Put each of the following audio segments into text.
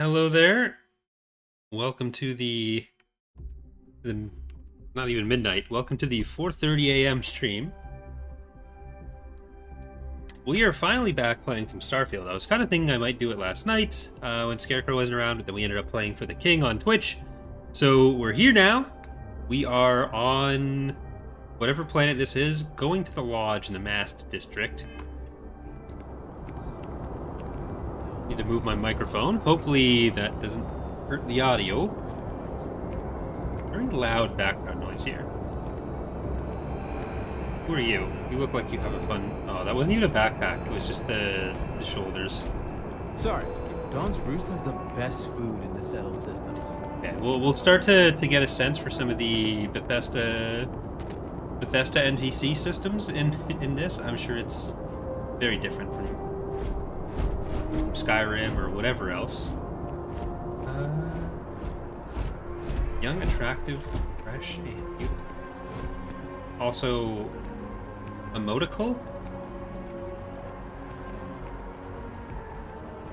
Hello there. Welcome to the not even midnight. Welcome to the 4:30 a.m. stream. We are finally back playing some Starfield. I was kind of thinking I might do it last night when Scarecrow wasn't around, but then we ended up playing for the King on Twitch. So we're here now. We are on whatever planet this is, going to the lodge in the Mast District. Need to move my microphone. Hopefully that doesn't hurt the audio. Very loud background noise here. Who are you? You look like you have a fun... Oh, that wasn't even a backpack. It was just the shoulders. Sorry, Dawn's Roost has the best food in the settled systems. Okay, we'll start to get a sense for some of the Bethesda NPC systems in this. I'm sure it's very different from Skyrim or whatever else. Young, attractive, fresh, and beautiful. Also, emotical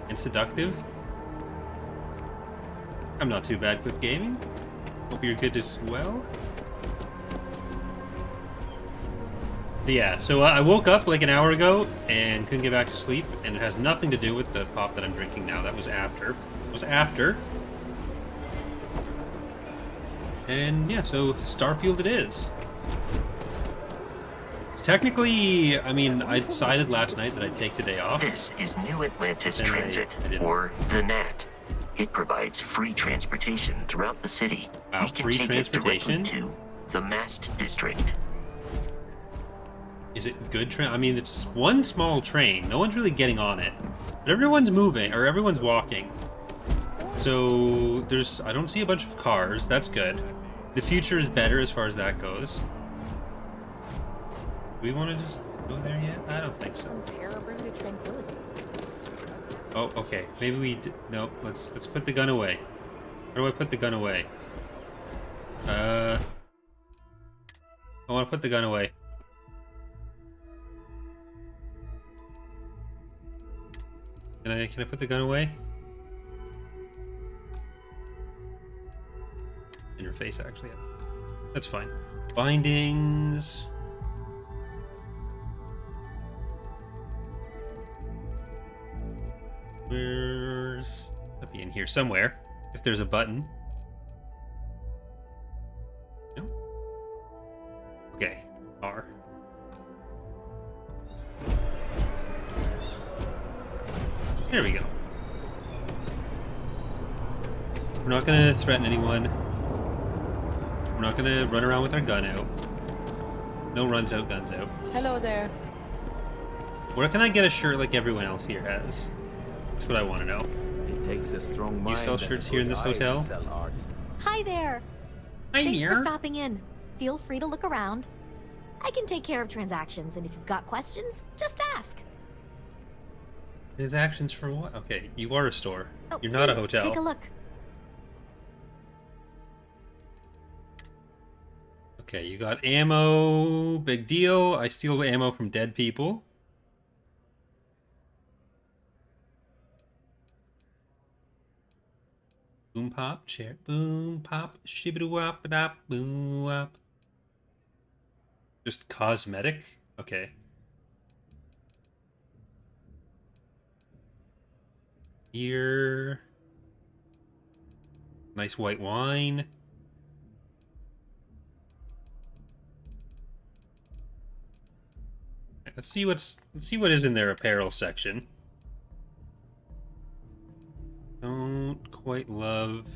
and seductive. I'm not too bad with gaming. Hope you're good as well. But yeah, so I woke up like an hour ago and couldn't get back to sleep, and it has nothing to do with the pop that I'm drinking now. That was after. It was after. And yeah, so Starfield it is. Technically, I mean, I decided last night that I'd take the day off. This is New Atlantis Then Transit, I didn't. or the NAT. It provides free transportation throughout the city. Wow, We can free take transportation? it directly to the Mast District. Is it good train? I mean, it's one small train. No one's really getting on it. But everyone's moving, or everyone's walking. So, I don't see a bunch of cars. That's good. The future is better as far as that goes. Do we want to just go there yet? I don't think so. Oh, okay. Maybe we... No, let's put the gun away. Where do I put the gun away? I want to put the gun away. Can I put the gun away? In your face, actually. That's fine. Bindings. Where's... It'll be in here somewhere. If there's a button. No? Okay. R. There we go. We're not gonna threaten anyone. We're not gonna run around with our gun out. No runs out, guns out. Hello there. Where can I get a shirt like everyone else here has? That's what I want to know. It takes a strong mind. sell and shirts a here in good this eye to hotel? sell art. Hi there. Hi Thanks here. for stopping in. Feel free to look around. I can take care of transactions, and if you've got questions, just ask. Transactions for what? Okay, you are a store. Oh, You're not a please, hotel. Take a look. Okay, you got ammo. Big deal. I steal ammo from dead people. Boom pop, chair. Boom pop, shibbity wop dop, boom wop. Just cosmetic? Okay. Here. Nice white wine. Let's see what is in their apparel section. Don't quite love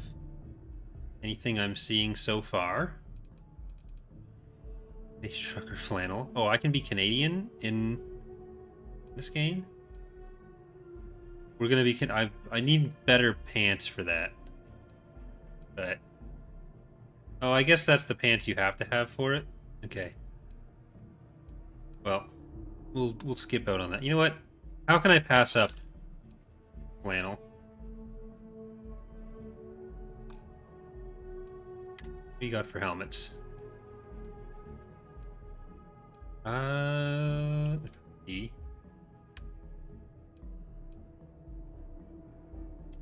anything I'm seeing so far. Space trucker flannel. Oh, I can be Canadian in this game. We're gonna be. I need better pants for that. But oh, I guess that's the pants you have to have for it. Okay. Well, we'll skip out on that. You know what? How can I pass up flannel? What do you got for helmets? E.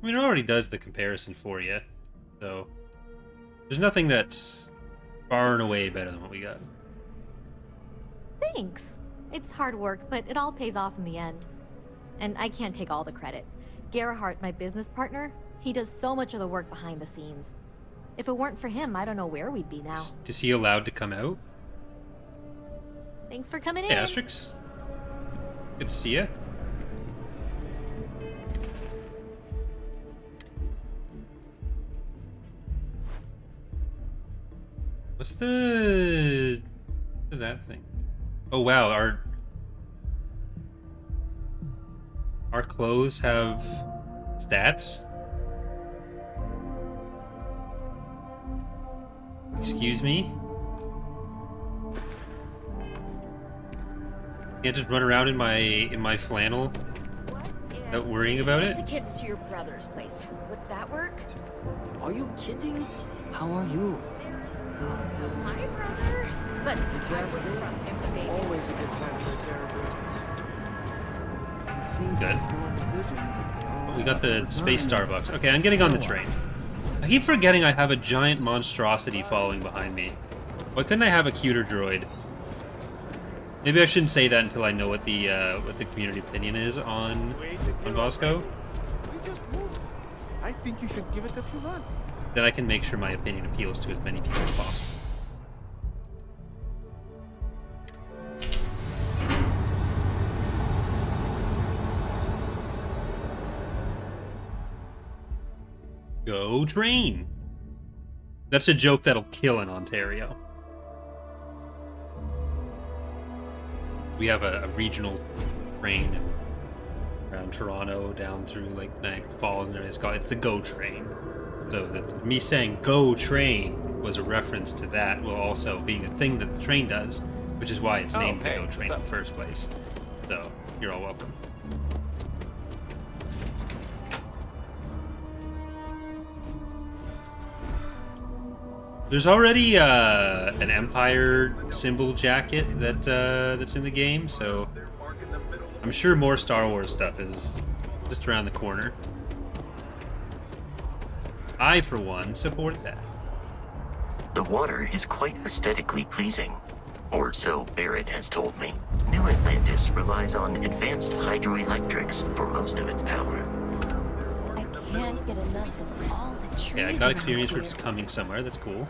I mean, it already does the comparison for you, so there's nothing that's far and away better than what we got. Thanks. It's hard work, but it all pays off in the end. And I can't take all the credit. Gerhardt, my business partner, he does so much of the work behind the scenes. If it weren't for him, I don't know where we'd be now. Is he allowed to come out? Thanks for coming in. Hey, Asterix. Good to see you. What's that thing? Oh wow, our clothes have stats? Excuse me? Can't just run around in my flannel without worrying about it? Take the kids to your brother's place. Would that work? Are you kidding? How are you? Also my brother. But If you I ask wouldn't me, trust him to babies. Always a good time for a terrible. It seems Good. like a smart decision, but they all We got have the their space time. Starbucks. Okay, I'm getting on the train. I keep forgetting I have a giant monstrosity following behind me. Why couldn't I have a cuter droid? Maybe I shouldn't say that until I know what the community opinion is on Vasco. You just moved. I think you should give it a few months. Then I can make sure my opinion appeals to as many people as possible. Go train! That's a joke that'll kill in Ontario. We have a regional train around Toronto down through like Niagara Falls and everything. It's the GO train. So that me saying "go train" was a reference to that, while also being a thing that the train does, which is why it's named the GO train in the first place. So you're all welcome. There's already an Empire symbol jacket that's in the game, so I'm sure more Star Wars stuff is just around the corner. I, for one, support that. The water is quite aesthetically pleasing, or so Barrett has told me. New Atlantis relies on advanced hydroelectrics for most of its power. I can't get enough of all the trees. Yeah, I got around experience for here. just coming somewhere. That's cool.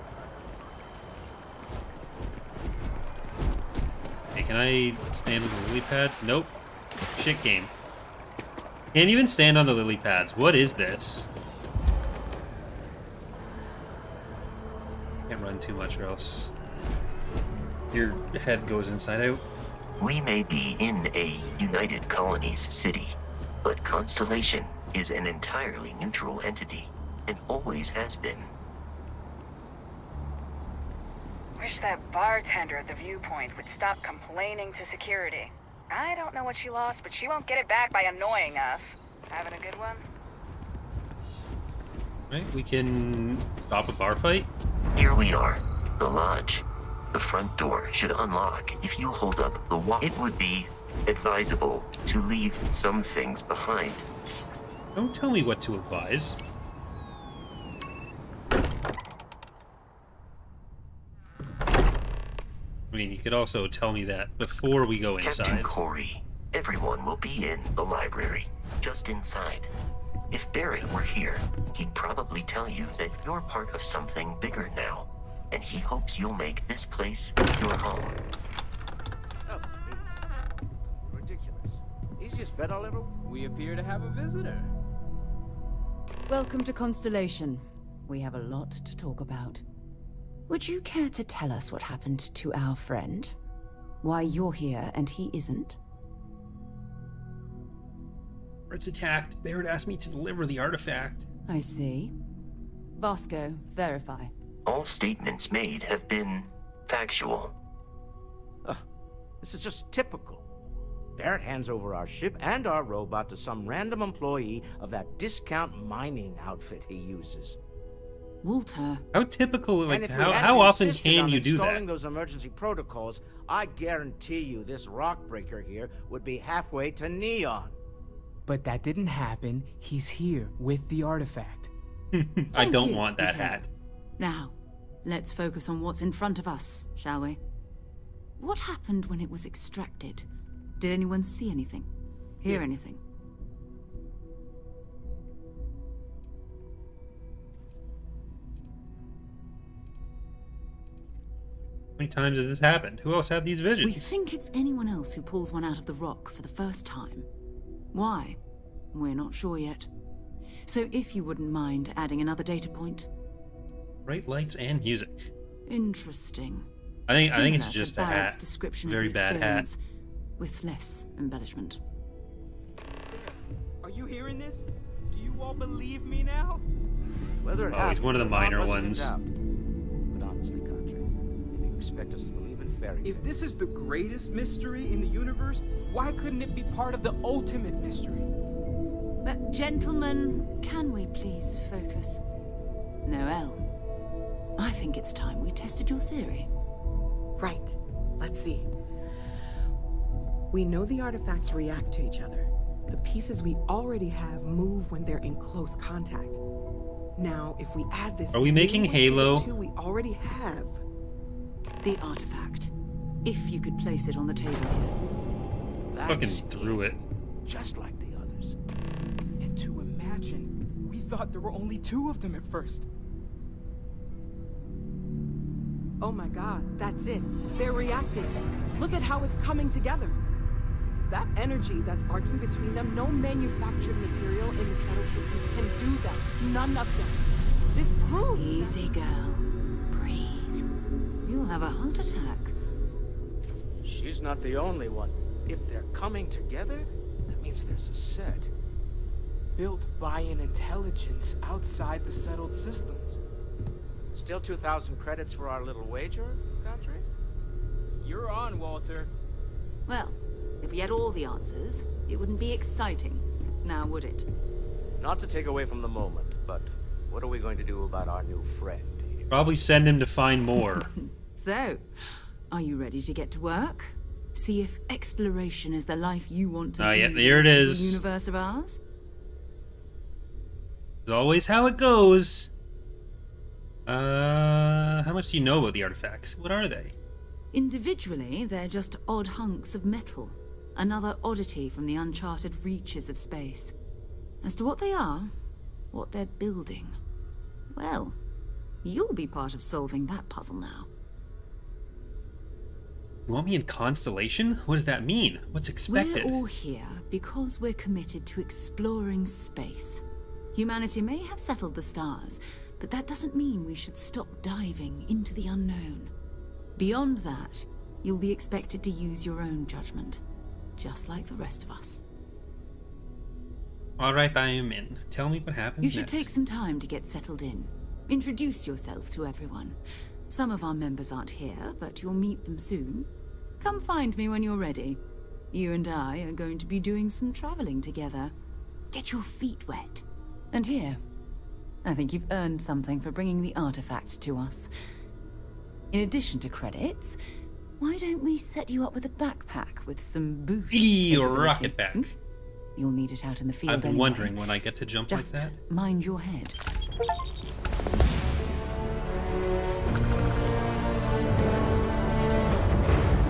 Hey, can I stand on the lily pads? Nope. Shit game. Can't even stand on the lily pads. What is this? Can't run too much or else your head goes inside out. We may be in a United Colonies city, but Constellation is an entirely neutral entity, and always has been. Wish that bartender at the viewpoint would stop complaining to security. I don't know what she lost, but she won't get it back by annoying us. Having a good one? Right, we can stop a bar fight. Here we are, the lodge. The front door should unlock if you hold up the wall. It would be advisable to leave some things behind. Don't tell me what to advise. I mean, you could also tell me that before we go Captain inside. Corey, everyone will be in the library, just inside. If Barrett were here, he'd probably tell you that you're part of something bigger now, and he hopes you'll make this place your home. Oh, please. Ridiculous. Easiest bet I'll ever... We appear to have a visitor. Welcome to Constellation. We have a lot to talk about. Would you care to tell us what happened to our friend? Why you're here and he isn't? It's attacked. Barrett asked me to deliver the artifact. I see. Vasco, verify. All statements made have been factual. Ugh, this is just typical. Barrett hands over our ship and our robot to some random employee of that discount mining outfit he uses. Walter. How typical, And like, if we hadn't how often insisted can on you do installing that? those emergency protocols, I guarantee you this rock breaker here would be halfway to neon. But that didn't happen. He's here with the artifact. I Thank don't you, want that Lieutenant. hat. Now, let's focus on what's in front of us, shall we? What happened when it was extracted? Did anyone see anything? Hear anything? How many times has this happened? Who else had these visions? We think it's anyone else who pulls one out of the rock for the first time. Why? We're not sure yet. So if you wouldn't mind adding another data point. Bright lights and music. Interesting. I think it's Similar to just a Barrett's hat. description Very of the bad hat. experience, with less embellishment. Are you hearing this? Do you all believe me now? Whether it Oh, he's one of the happened or minor not wasn't in ones. doubt. But honestly, Country, if you expect us to believe in fairy tales... If this is the greatest mystery in the universe, why couldn't it be part of the ultimate mystery? But gentlemen, can we please focus? Noelle, I think it's time we tested your theory. Right. Let's see. We know the artifacts react to each other. The pieces we already have move when they're in close contact. Now, if we add this... Are we new making one to the Halo? two we already have... The artifact. If you could place it on the table here. Fucking threw it. Just like the others. And to imagine, we thought there were only 2 of them at first. Oh my god, that's it. They're reacting. Look at how it's coming together. That energy that's arcing between them, no manufactured material in the settled systems can do that. None of them. This proves... Easy, girl. Breathe. You'll have a heart attack. She's not the only one. If they're coming together, that means there's a set. Built by an intelligence outside the settled systems. Still 2,000 credits for our little wager, Country? You're on, Walter. Well, if we had all the answers, it wouldn't be exciting. Now, would it? Not to take away from the moment, but what are we going to do about our new friend here? Probably send him to find more. So, are you ready to get to work? See if exploration is the life you want to Oh, yeah, lead there in it this is. little universe of ours? It's always how it goes. How much do you know about the artifacts? What are they? Individually, they're just odd hunks of metal. Another oddity from the uncharted reaches of space. As to what they are, what they're building, well, you'll be part of solving that puzzle now. You want me in Constellation? What does that mean? What's expected? We're all here because we're committed to exploring space. Humanity may have settled the stars, but that doesn't mean we should stop diving into the unknown. Beyond that, you'll be expected to use your own judgment, just like the rest of us. All right, I am in. Tell me what happens You should next. take some time to get settled in. Introduce yourself to everyone. Some of our members aren't here, but you'll meet them soon. Come find me when you're ready. You and I are going to be doing some traveling together. Get your feet wet. And here, I think you've earned something for bringing the artifact to us. In addition to credits, why don't we set you up with a backpack with some boost? Eee, a capability? rocket back. You'll need it out in the field I've been anyway. wondering when I get to jump Just like that. mind your head.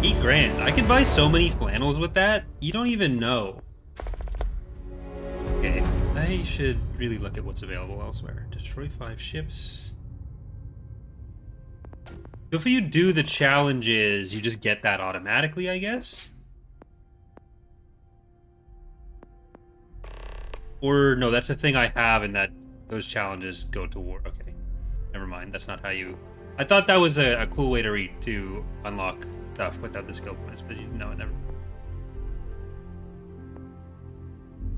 $8,000. I could buy so many flannels with that. You don't even know. Okay, I should really look at what's available elsewhere. Destroy 5 ships. So if you do the challenges, you just get that automatically, I guess? Or, no, that's the thing I have, and that those challenges go to war. Okay, never mind. That's not how you... I thought that was a cool way to unlock stuff without the skill points, but no, never.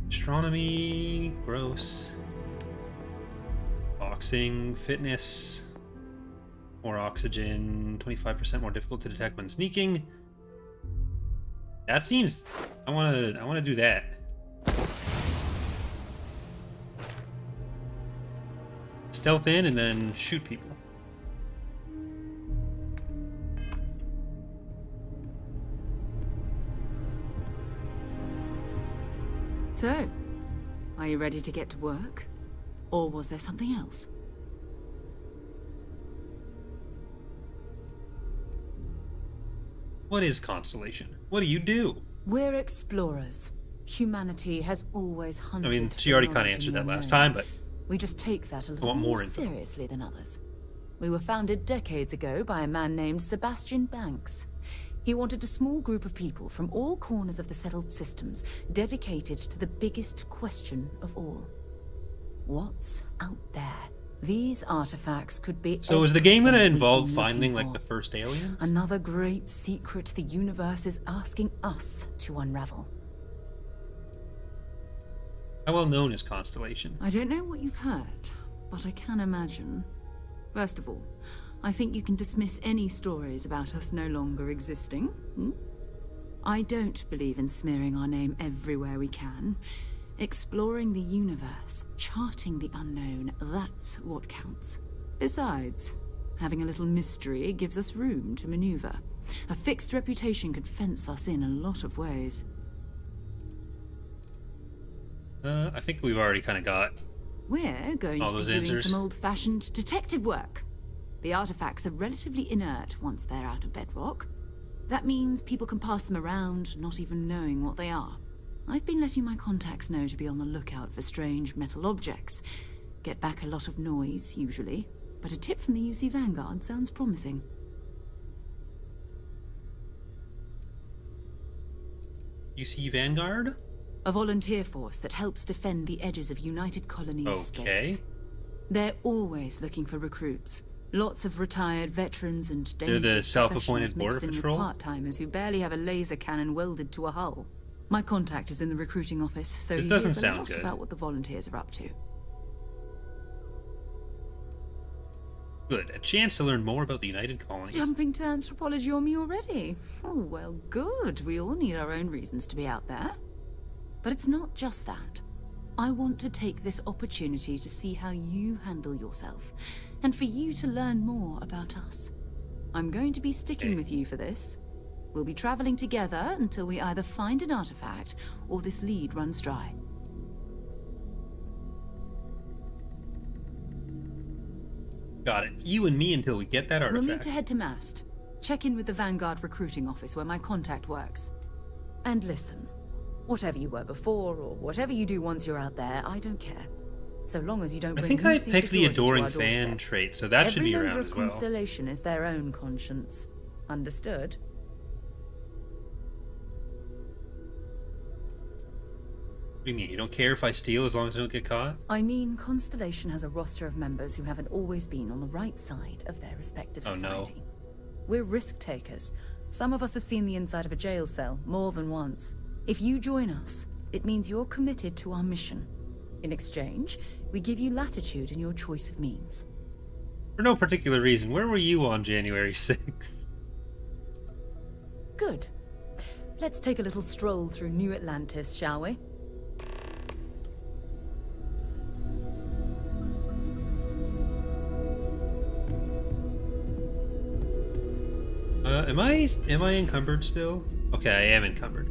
Astronomy, gross. Boxing, fitness, more oxygen, 25% more difficult to detect when sneaking. That seems... I wanna do that. Stealth in and then shoot people. So, you ready to get to work? Or was there something else? What is Constellation? What do you do? We're explorers. Humanity has always hunted. I mean, for she already knowledge kind of in answered the that last unknown. time, but We just take that a I little want more more info. seriously than others. We were founded decades ago by a man named Sebastian Banks. He wanted a small group of people from all corners of the settled systems dedicated to the biggest question of all. What's out there? These artifacts could be So is the game going to everything we've involve been finding looking like the for. first aliens? Another great secret the universe is asking us to unravel. How well known is Constellation? I don't know what you've heard, but I can imagine. First of all, I think you can dismiss any stories about us no longer existing. I don't believe in smearing our name everywhere we can. Exploring the universe, charting the unknown, that's what counts. Besides, having a little mystery gives us room to maneuver. A fixed reputation could fence us in a lot of ways. I think we've already kind of got We're going all to be those doing answers. some old-fashioned detective work. The artifacts are relatively inert once they're out of bedrock. That means people can pass them around, not even knowing what they are. I've been letting my contacts know to be on the lookout for strange metal objects. Get back a lot of noise, usually, but a tip from the UC Vanguard sounds promising. UC Vanguard? A volunteer force that helps defend the edges of United Colonies Okay. space. They're always looking for recruits. Lots of retired veterans and dangerous They're the self-appointed professionals border mixed in with patrol? part-timers who barely have a laser cannon welded to a hull. My contact is in the recruiting office, so This he doesn't hears a sound lot good. about what the volunteers are up to. Good. A chance to learn more about the United Colonies. Jumping to anthropology on me already? Oh, well, good. We all need our own reasons to be out there. But it's not just that. I want to take this opportunity to see how you handle yourself, and for you to learn more about us. I'm going to be sticking with you for this. We'll be traveling together until we either find an artifact or this lead runs dry. Got it. You and me until we get that artifact. We'll need to head to Mast. Check in with the Vanguard recruiting office where my contact works. And listen, whatever you were before or whatever you do once you're out there, I don't care. So long as you don't I bring think I UC picked the security to adoring our fan doorstep. trait, so that should be Every around member as of well. Constellation is their own conscience. Understood? What do you mean? You don't care if I steal as long as I don't get caught? I mean, Constellation has a roster of members who haven't always been on the right side of their respective Oh, no. society. We're risk takers. Some of us have seen the inside of a jail cell more than once. If you join us, it means you're committed to our mission. In exchange, we give you latitude in your choice of means. For no particular reason. Where were you on January 6th? Good. Let's take a little stroll through New Atlantis, shall we? Am I encumbered still? Okay, I am encumbered.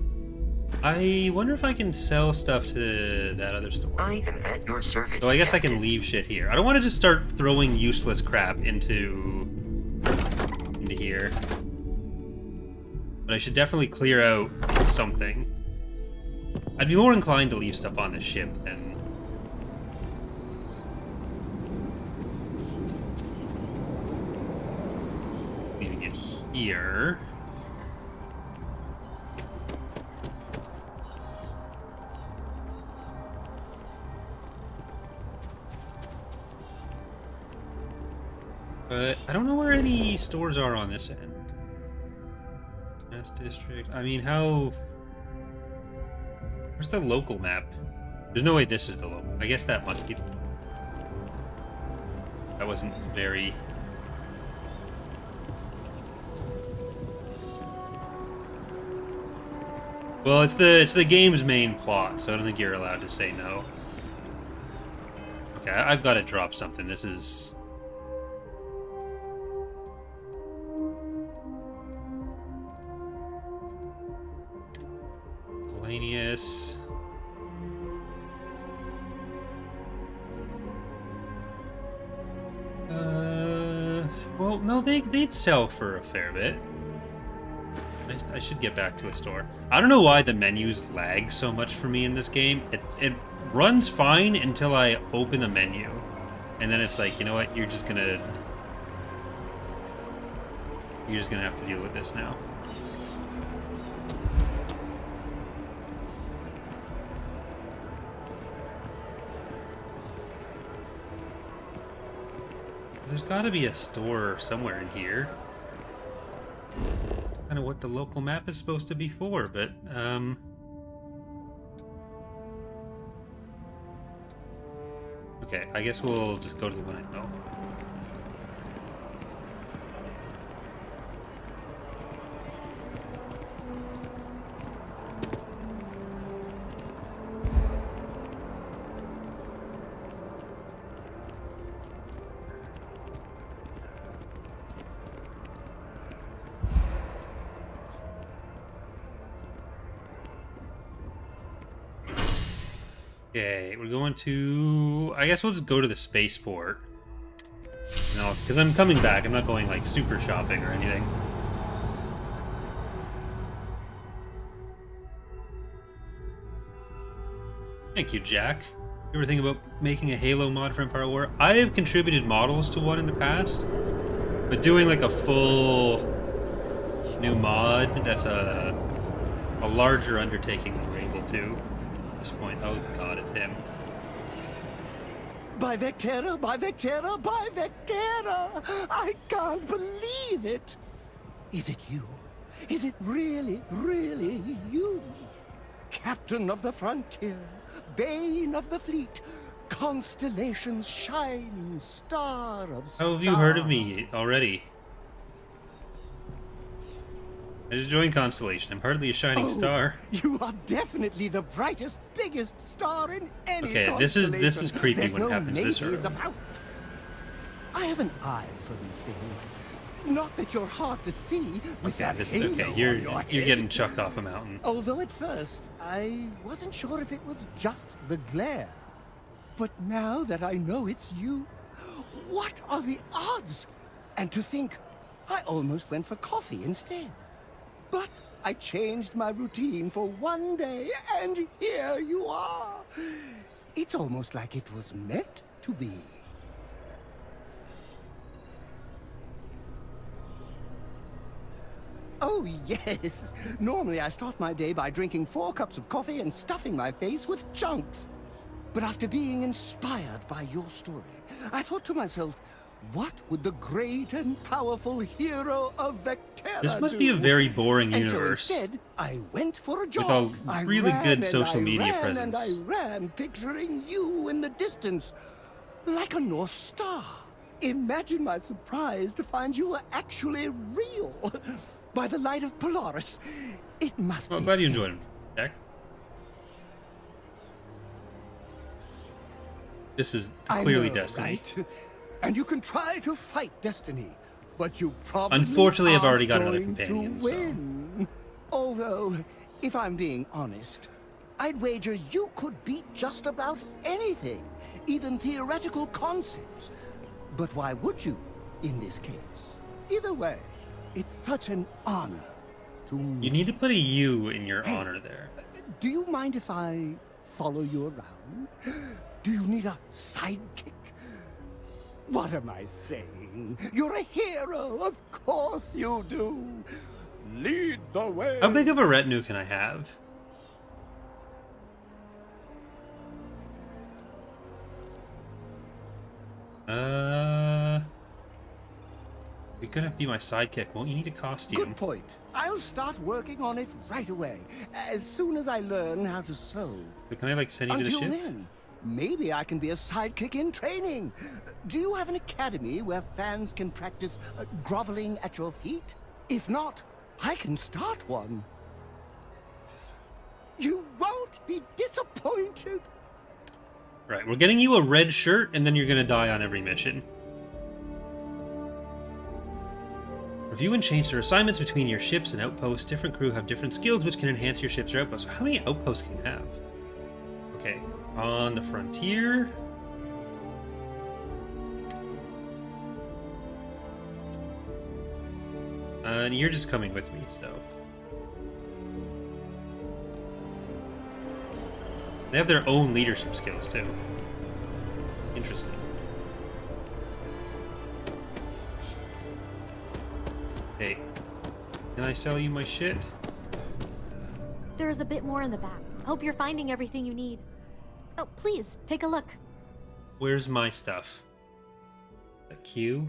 I wonder if I can sell stuff to that other store. I am at your service. So I guess I Captain. can leave shit here. I don't want to just start throwing useless crap into here. But I should definitely clear out something. I'd be more inclined to leave stuff on the ship than... leaving it here. But I don't know where any stores are on this end. Mass district. I mean, how... Where's the local map? There's no way this is the local. I guess that must be... That wasn't very... Well, it's the game's main plot, so I don't think you're allowed to say no. Okay, I've got to drop something. This is... Miscellaneous. Well, no, they'd sell for a fair bit. I should get back to a store. I don't know why the menus lag so much for me in this game. It runs fine until I open a menu. And then it's like, you know what, you're just gonna have to deal with this now. There's gotta be a store somewhere in here. I don't know what the local map is supposed to be for, but okay, I guess we'll just go to the one I know. Okay, we're going to... I guess we'll just go to the spaceport. No, because I'm coming back. I'm not going, like, super shopping or anything. Thank you, Jack. You ever think about making a Halo mod for Empire War? I have contributed models to one in the past, but doing, like, a full new mod, that's a larger undertaking than we're able to. This point. Oh god, it's him. By Vectera, by Vectera, by Vectera! I can't believe it! Is it you? Is it really, really you? Captain of the frontier, bane of the fleet, Constellation's shining star of stars. How have you heard of me already? I just joined Constellation. I'm hardly a shining star. You are definitely the brightest, biggest star in any constellation. this is creepy. There's when no it happens this early. about. I have an eye for these things. Not that you're hard to see with that halo okay, on you're your head. getting chucked off a mountain. Although at first I wasn't sure if it was just the glare. But now that I know it's you, what are the odds? And to think, I almost went for coffee instead. But I changed my routine for one day, and here you are. It's almost like it was meant to be. Oh, yes. Normally I start my day by drinking 4 cups of coffee and stuffing my face with chunks. But after being inspired by your story, I thought to myself, what would the great and powerful hero of Vectera This must do? be a very boring And universe. So instead, I went for a jog. With a really good social media presence. And I ran, picturing you in the distance, like a North Star. Imagine my surprise to find you were actually real. By the light of Polaris. It must Well, be. I'm glad you enjoyed him, Jack. This is clearly I know, destiny. Right? And you can try to fight destiny, but you probably Unfortunately, I've already got aren't another going companion, to win. Although, if I'm being honest, I'd wager you could beat just about anything, even theoretical concepts. But why would you, in this case? Either way, it's such an honor to meet. You need to put a U in your honor there. Do you mind if I follow you around? Do you need a sidekick? What am I saying? You're a hero, of course you do. Lead the way. How big of a retinue can I have? You're gonna be my sidekick. Won't you need a costume? Good point. I'll start working on it right away, as soon as I learn how to sew. But can I, like, send you to the Until ship? then, maybe I can be a sidekick in training. Do you have an academy where fans can practice groveling at your feet? If not, I can start one. You won't be disappointed. Right, we're getting you a red shirt, and then you're gonna die on every mission. Review and change their assignments between your ships and outposts. Different crew have different skills which can enhance your ships or outposts. How many outposts can you have? Okay, on the frontier. And you're just coming with me, so. They have their own leadership skills, too. Interesting. Hey, can I sell you my shit? There's a bit more in the back. Hope you're finding everything you need. Oh, please, take a look. Where's my stuff? A Q?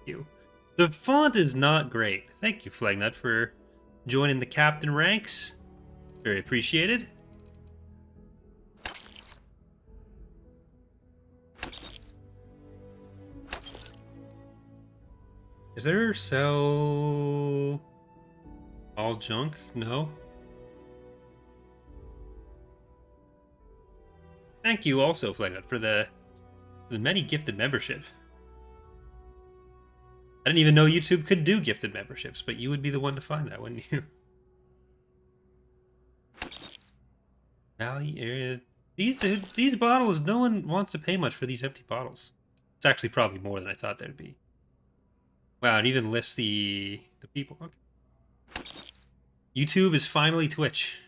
Q. The font is not great. Thank you, Flagnut, for joining the captain ranks. Very appreciated. Is there sell all junk? No. Thank you also, Flagnut, for the many gifted membership. I didn't even know YouTube could do gifted memberships, but you would be the one to find that, wouldn't you? Valley area. These bottles, no one wants to pay much for these empty bottles. It's actually probably more than I thought there'd be. Wow, it even lists the people. Okay. YouTube is finally Twitch.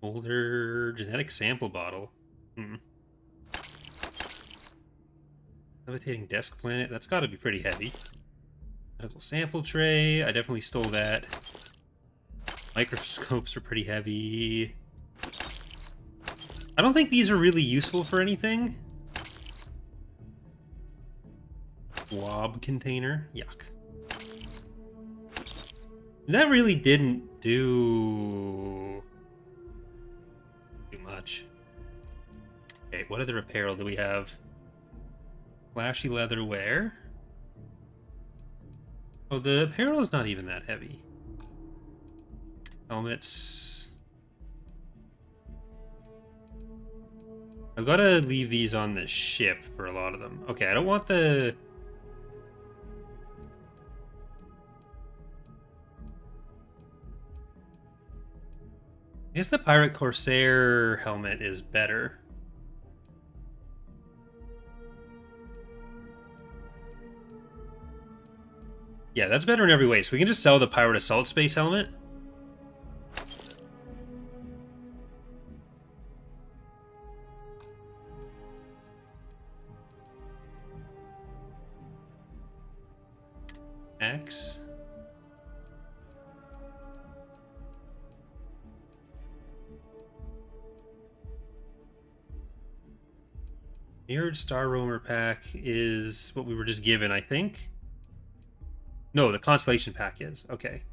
Older genetic sample bottle. Levitating desk planet. That's got to be pretty heavy. Medical sample tray. I definitely stole that. Microscopes are pretty heavy. I don't think these are really useful for anything. Wob container. Yuck. That really didn't do too much. Okay, what other apparel do we have? Flashy leather wear. Oh, the apparel is not even that heavy. Helmets. I've got to leave these on the ship for a lot of them. Okay, I don't want the... I guess the Pirate Corsair helmet is better. Yeah, that's better in every way. So we can just sell the Pirate Assault Space helmet. X. Mirrored Star Roamer pack is what we were just given, I think. No, the Constellation pack is. Okay.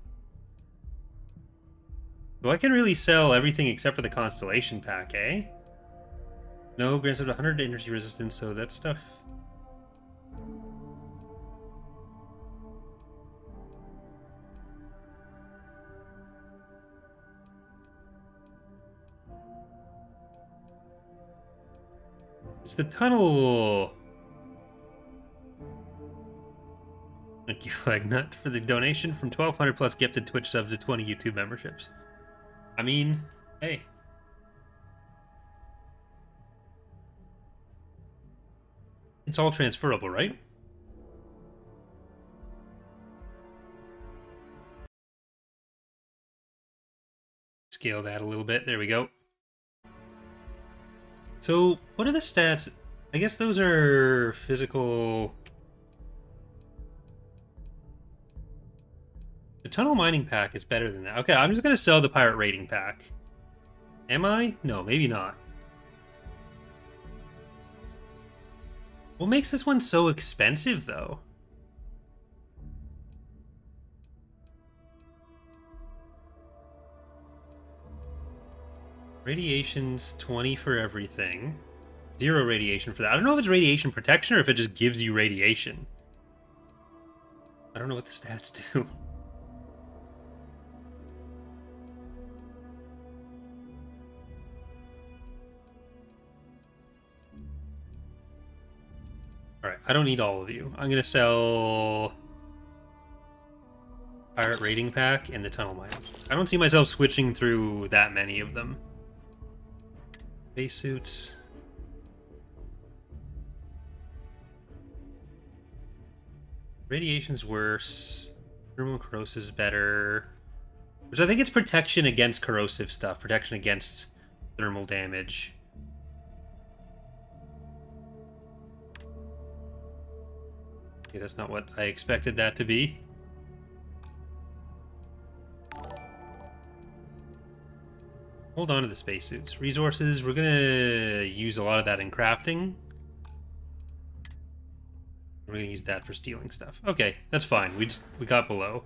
So I can really sell everything except for the Constellation pack, eh? No, grants up to 100 energy resistance, so that stuff... It's the tunnel. Thank you, Flagnut, for the donation from 1,200 plus gifted Twitch subs to 20 YouTube memberships. I mean, hey. It's all transferable, right? Scale that a little bit. There we go. So, what are the stats? I guess those are physical... The tunnel mining pack is better than that. Okay, I'm just going to sell the pirate raiding pack. Am I? No, maybe not. What makes this one so expensive, though? Radiation's 20 for everything. 0 radiation for that. I don't know if it's radiation protection or if it just gives you radiation. I don't know what the stats do. Alright, I don't need all of you. I'm going to sell... Pirate raiding pack and the tunnel mine. I don't see myself switching through that many of them. Spacesuits. Radiation's worse. Thermal corrosive is better. Which I think it's protection against corrosive stuff. Protection against thermal damage. Okay, that's not what I expected that to be. Hold on to the spacesuits. Resources, we're gonna use a lot of that in crafting. We're gonna use that for stealing stuff. Okay, that's fine. We got below.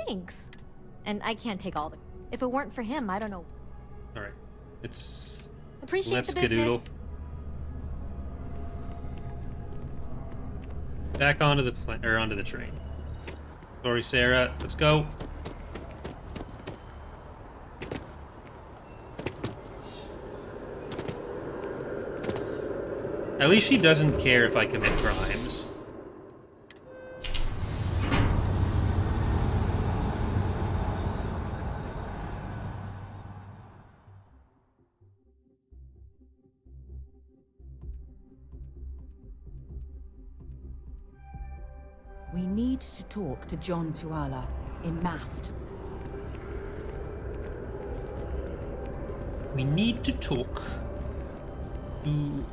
Thanks. And I can't take all the... If it weren't for him, I don't know. Alright. Let's Appreciate the skedoodle. business. Back onto the onto the train. Sorry, Sarah. Let's go. At least she doesn't care if I commit crimes. We need to talk to John Tuala in Mast. We need to talk to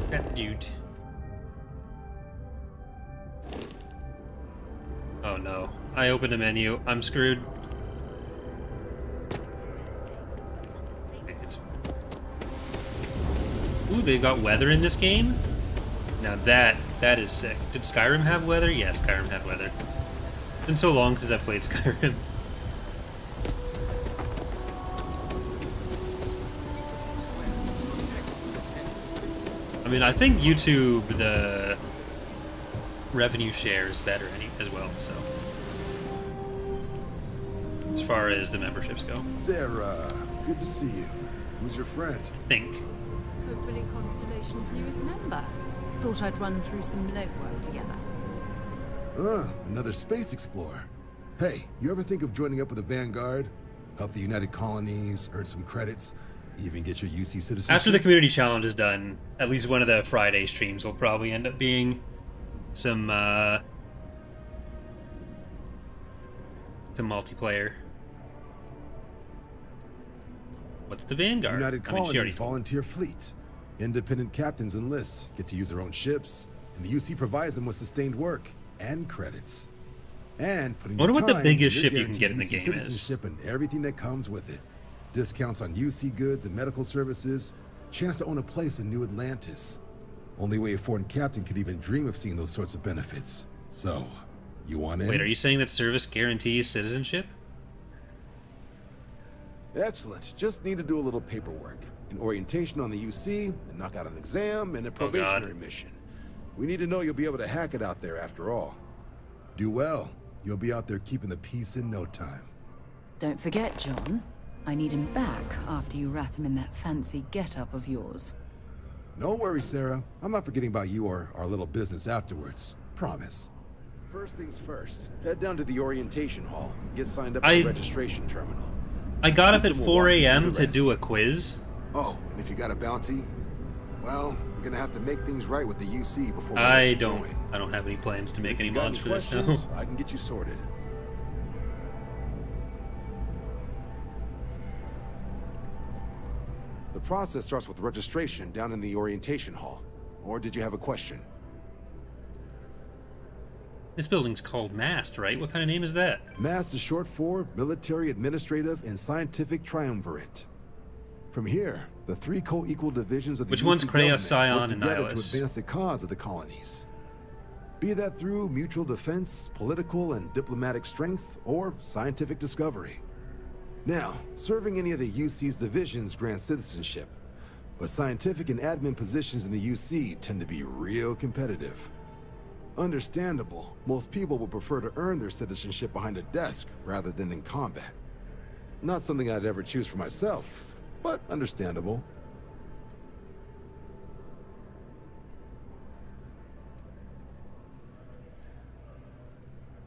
that dude. Oh no. I opened a menu. I'm screwed. Ooh, they've got weather in this game? Now that is sick. Did Skyrim have weather? Yeah, Skyrim had weather. It's been so long since I played Skyrim. I mean, I think YouTube, the revenue share is better as well, so. As far as the memberships go. Sarah, good to see you. Who's your friend? I think. Hopefully Constellation's newest member. Thought I'd run through some legwork together. Another space explorer. Hey, you ever think of joining up with the Vanguard? Help the United Colonies, earn some credits, even get your UC citizenship? After the community challenge is done, at least one of the Friday streams will probably end up being some multiplayer. What's the Vanguard? United Colonies volunteer fleet. Independent captains enlist, get to use their own ships, and the UC provides them with sustained work and credits. And putting I wonder what the time, biggest you're ship you can get in the guaranteed game UC is. citizenship and everything that comes with it. Discounts on UC goods and medical services, chance to own a place in New Atlantis. Only way a foreign captain could even dream of seeing those sorts of benefits. So, you want in? Wait, are you saying that service guarantees citizenship? Excellent. Just need to do a little paperwork. An orientation on the UC, and knock out an exam, and a probationary mission. We need to know you'll be able to hack it out there after all. Do well. You'll be out there keeping the peace in no time. Don't forget, John. I need him back after you wrap him in that fancy get-up of yours. No worries, Sarah. I'm not forgetting about you or our little business afterwards. Promise. First things first, head down to the orientation hall and get signed up at the registration terminal. I got up at 4 a.m. to do a quiz. Oh, and if you got a bounty, well, you're gonna have to make things right with the UC before we I let you don't join. I don't have any plans to make If any you got mods for this now. questions, I can get you sorted. The process starts with registration down in the orientation hall. Or did you have a question? This building's called MAST, right? What kind of name is that? MAST is short for Military Administrative and Scientific Triumvirate. From here, the three co-equal divisions of the Which one's UC Kreia, government Scion, work and together Nihilus? to advance the cause of the colonies. Be that through mutual defense, political and diplomatic strength, or scientific discovery. Now, serving any of the UC's divisions grants citizenship, but scientific and admin positions in the UC tend to be real competitive. Understandable, most people would prefer to earn their citizenship behind a desk rather than in combat. Not something I'd ever choose for myself, but understandable.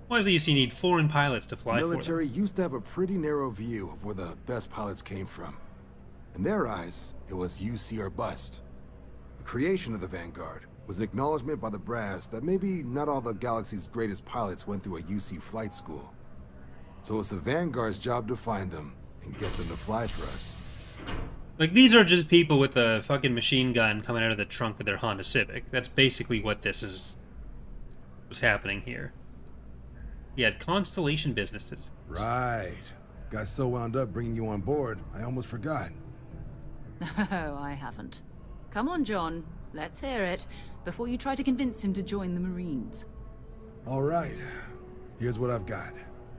Why does the UC need foreign pilots to fly for them? Military used to have a pretty narrow view of where the best pilots came from. In their eyes, it was UC or bust. The creation of the Vanguard, was an acknowledgement by the brass that maybe not all the galaxy's greatest pilots went through a UC flight school. So it's the Vanguard's job to find them and get them to fly for us. Like, these are just people with a fucking machine gun coming out of the trunk of their Honda Civic. That's basically what was happening here. We had Constellation businesses. Right. Got so wound up bringing you on board, I almost forgot. Oh, I haven't. Come on, John. Let's hear it, before you try to convince him to join the Marines. All right. Here's what I've got.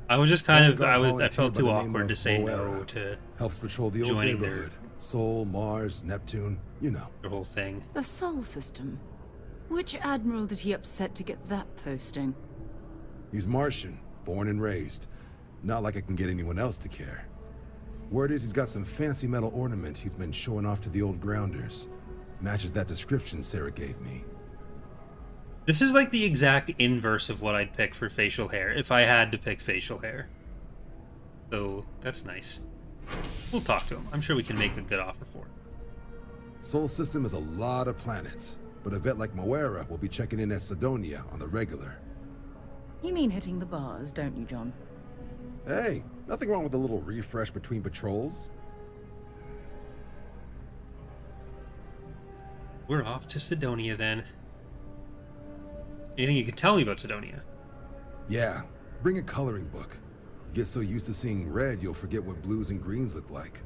I was just kind of, Vanguard I felt too volunteer by the name awkward of to say Moara. no to Helps patrol the old joining neighborhood. Sol, Mars, Neptune, you know. their whole thing. The Sol system. Which admiral did he upset to get that posting? He's Martian, born and raised. Not like I can get anyone else to care. Word is he's got some fancy metal ornament he's been showing off to the old grounders. Matches that description Sarah gave me. This is like the exact inverse of what I'd pick for facial hair, if I had to pick facial hair. So, that's nice. We'll talk to him. I'm sure we can make a good offer for it. Sol system is a lot of planets, but a vet like Moara will be checking in at Cydonia on the regular. You mean hitting the bars, don't you, John? Hey, nothing wrong with a little refresh between patrols. We're off to Cydonia then. Anything you could tell me about Cydonia? Yeah, bring a coloring book. You get so used to seeing red, you'll forget what blues and greens look like.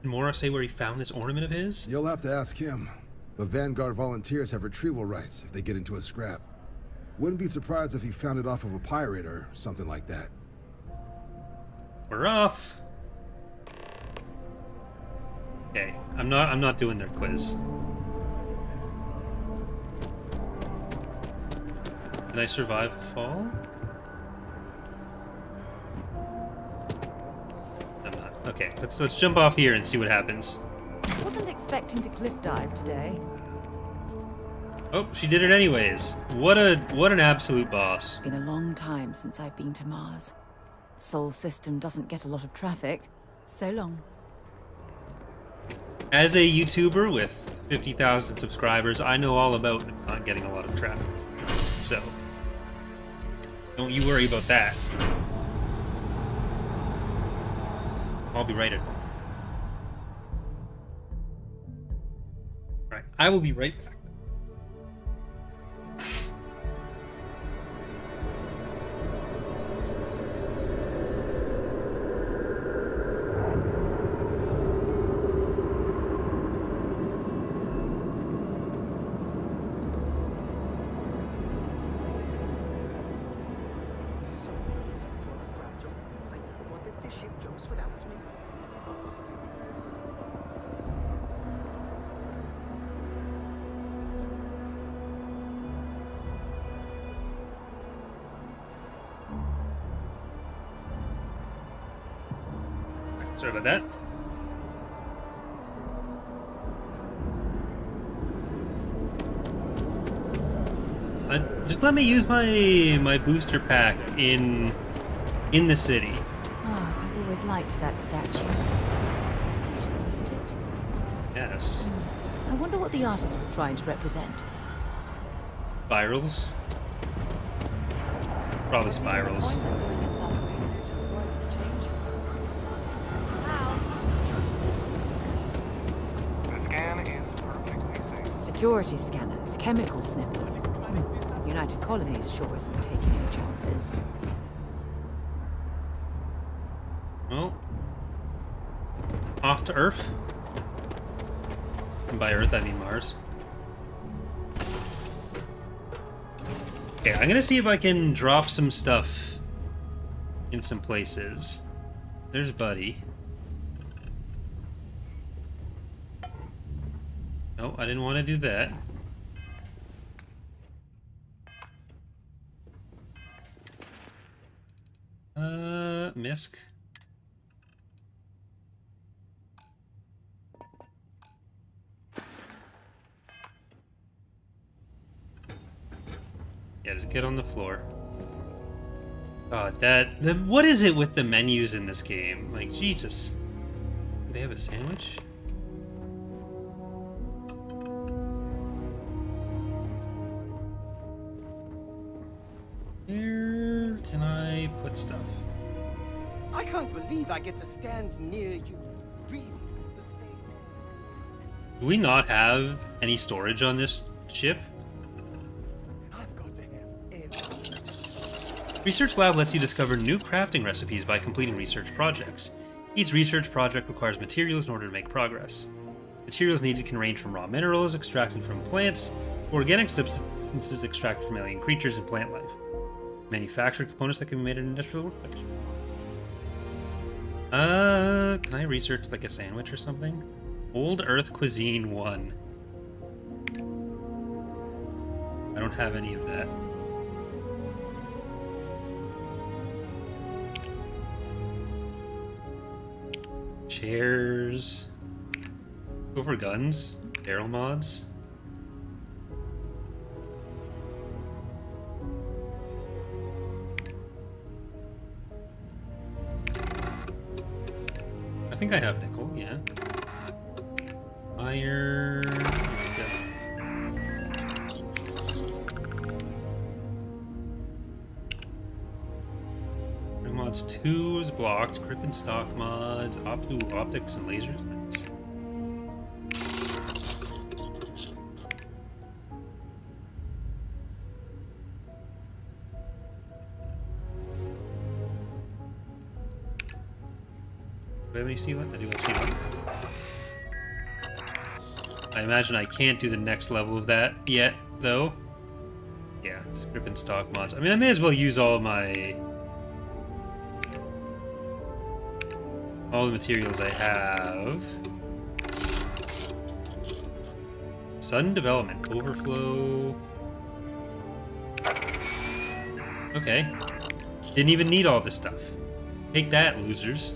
Did Moara say where he found this ornament of his? You'll have to ask him. But Vanguard volunteers have retrieval rights if they get into a scrap. Wouldn't be surprised if he found it off of a pirate or something like that. We're off. Okay, I'm not doing their quiz. Did I survive a fall? I'm not. Okay, let's jump off here and see what happens. Wasn't expecting to cliff dive today. Oh, she did it anyways. What an absolute boss. Been a long time since I've been to Mars. Sol system doesn't get a lot of traffic. So long. As a YouTuber with 50,000 subscribers, I know all about not getting a lot of traffic. So, don't you worry about that. I'll be right at home. Right, I will be right back. Sorry about that. Just let me use my booster pack in the city. Oh, I've always liked that statue. It's beautiful, isn't it? Yes. I wonder what the artist was trying to represent. Spirals. Probably spirals. Security scanners, chemical sniffers. United Colonies sure isn't taking any chances. Well, off to Earth. And by Earth, I mean Mars. Okay, I'm gonna see if I can drop some stuff in some places. There's Buddy. No, I didn't want to do that. Misk. Yeah, just get on the floor. God, what is it with the menus in this game? Like, Jesus. Do they have a sandwich? believe I get to stand near you, breathing the same air. Do we not have any storage on this ship? I've got to have everything. Research Lab lets you discover new crafting recipes by completing research projects. Each research project requires materials in order to make progress. Materials needed can range from raw minerals extracted from plants to organic substances extracted from alien creatures and plant life. Manufacture components that can be made in an industrial workbench. Can I research like a sandwich or something? Old Earth Cuisine 1. I don't have any of that. Chairs. Go for guns. Barrel mods. I think I have nickel, yeah. Iron. Mods 2 is blocked. Grip and stock mods. Optics and lasers. Nice. Do I have any sealant? I do have sealant. I imagine I can't do the next level of that yet, though. Yeah, just grip and stock mods. I mean, I may as well use all the materials I have. Sudden development, overflow. Okay. Didn't even need all this stuff. Take that, losers.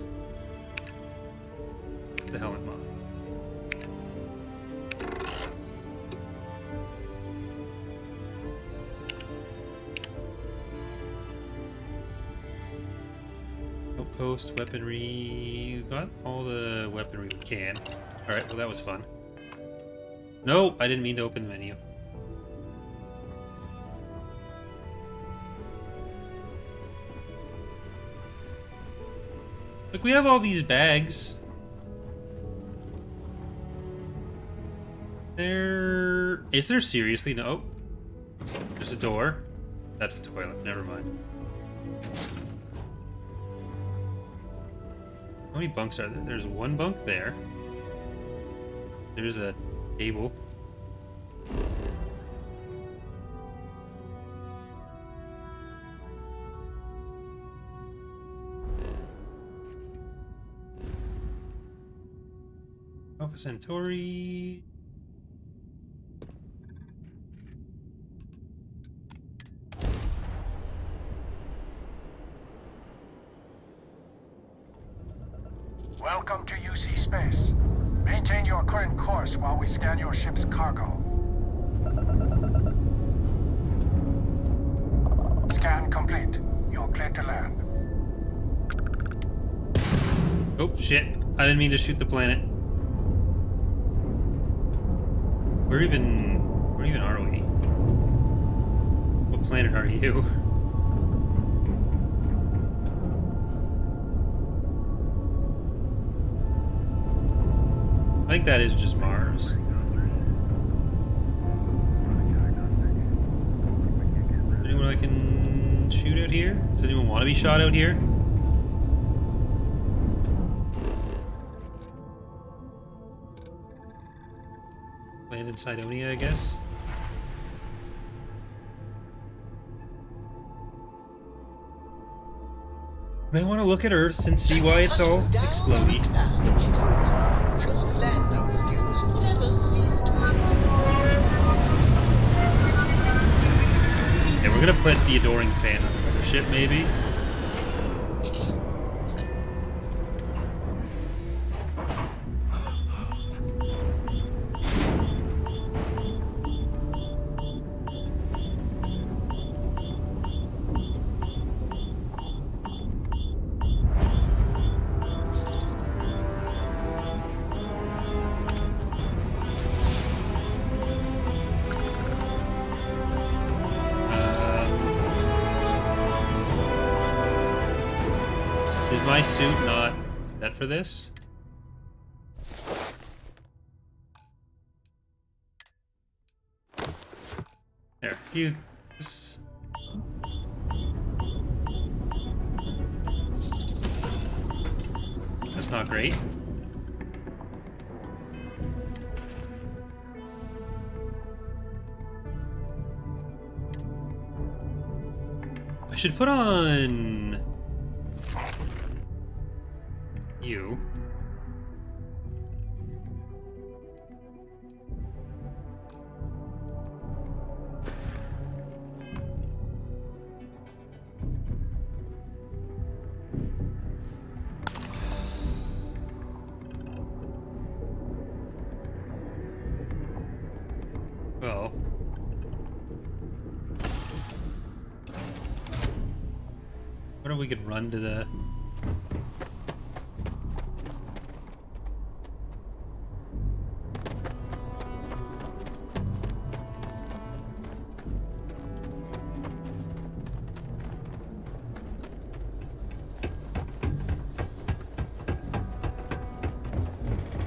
The helmet mod. Outpost, weaponry. We got all the weaponry we can. Alright, well that was fun. No, I didn't mean to open the menu. Look, we have all these bags. Is there seriously no? Oh, there's a door. That's a toilet. Never mind. How many bunks are there? There's one bunk there. There's a table. Alpha Centauri. Welcome to UC Space. Maintain your current course while we scan your ship's cargo. Scan complete. You're cleared to land. Oh shit. I didn't mean to shoot the planet. Where even are we? What planet are you? I think that is just Mars. Is there anyone I can shoot out here? Does anyone want to be shot out here? Land in Cydonia, I guess. May want to look at Earth and see why it's all explodey. Yeah, we're gonna put the adoring fan on the mothership, maybe. My suit not Set for this. There, you. This. That's not great. I should put on you. Well, what if we could run to the...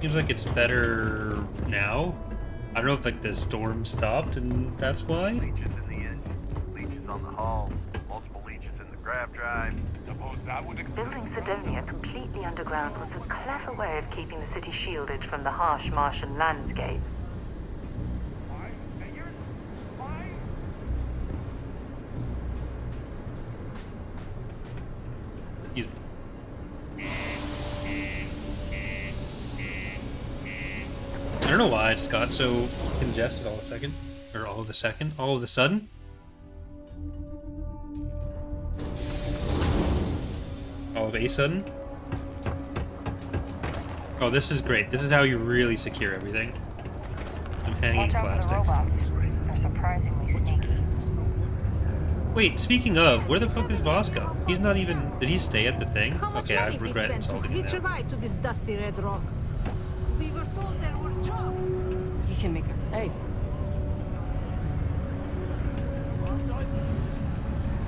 Seems like it's better now. I don't know if like the storm stopped and that's why. Leeches in the engine, leeches on the hull, multiple leeches in the grav drive. Suppose that would explain. Building Cydonia completely underground was a clever way of keeping the city shielded from the harsh Martian landscape. Excuse me. I don't know why I just got so congested all of a second. Or all of a second. All of a sudden. All of a sudden. Oh, this is great. This is how you really secure everything. I'm hanging Watch out for the plastic. robots. They're surprisingly sneaky. Wait, speaking of, where the fuck is Vasco? He's not even... Did he stay at the thing? Okay, I regret insulting him now. Ride to this dusty red rock. We were told there were jobs. He can make a... Hey.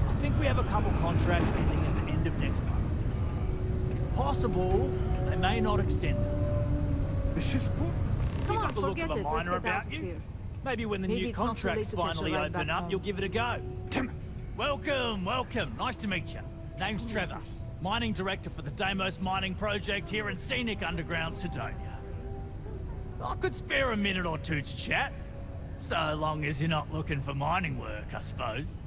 I think we have a couple contracts ending at the end of next month. It's possible they may not extend them. This is... You got the look of a miner about you. Maybe when the new contracts finally open up, you'll give it a go. Welcome, welcome. Nice to meet you. Name's Trevor, mining director for the Deimos mining project here in scenic underground Cydonia. I could spare a minute or two to chat, so long as you're not looking for mining work, I suppose.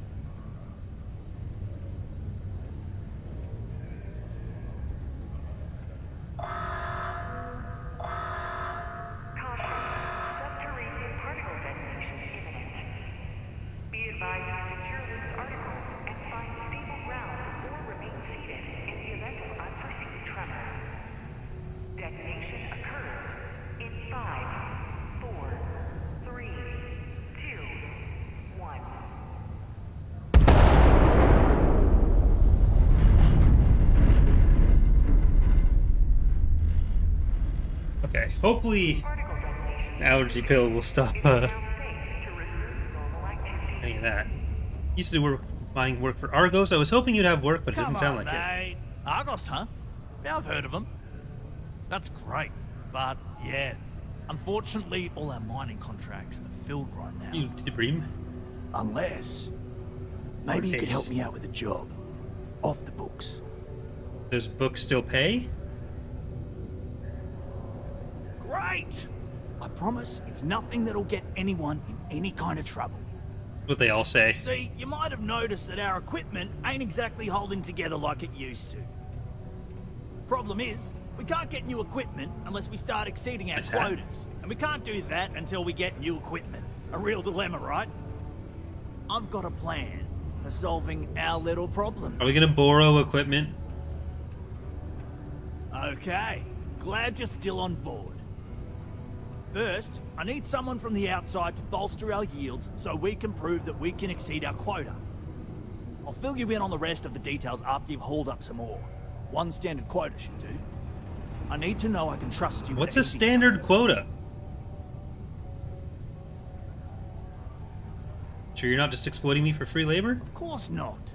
Okay, hopefully an allergy pill will stop any of that. Used to do mining work for Argos. I was hoping you'd have work, but it doesn't sound like it. Argos, huh? Yeah, I've heard of them. That's great, but yeah, unfortunately, all our mining contracts are filled right now. You did the bream? Unless, maybe you could help me out with a job, off the books. Those books still pay? Great! I promise it's nothing that'll get anyone in any kind of trouble. What they all say. See, you might have noticed that our equipment ain't exactly holding together like it used to. Problem is, we can't get new equipment unless we start exceeding our quotas. And we can't do that until we get new equipment. A real dilemma, right? I've got a plan for solving our little problem. Are we gonna borrow equipment? Okay, glad you're still on board. First, I need someone from the outside to bolster our yields so we can prove that we can exceed our quota. I'll fill you in on the rest of the details after you've hauled up some more. One standard quota should do. I need to know I can trust you. What's a standard quota? Sure you're not just exploiting me for free labor? Of course not.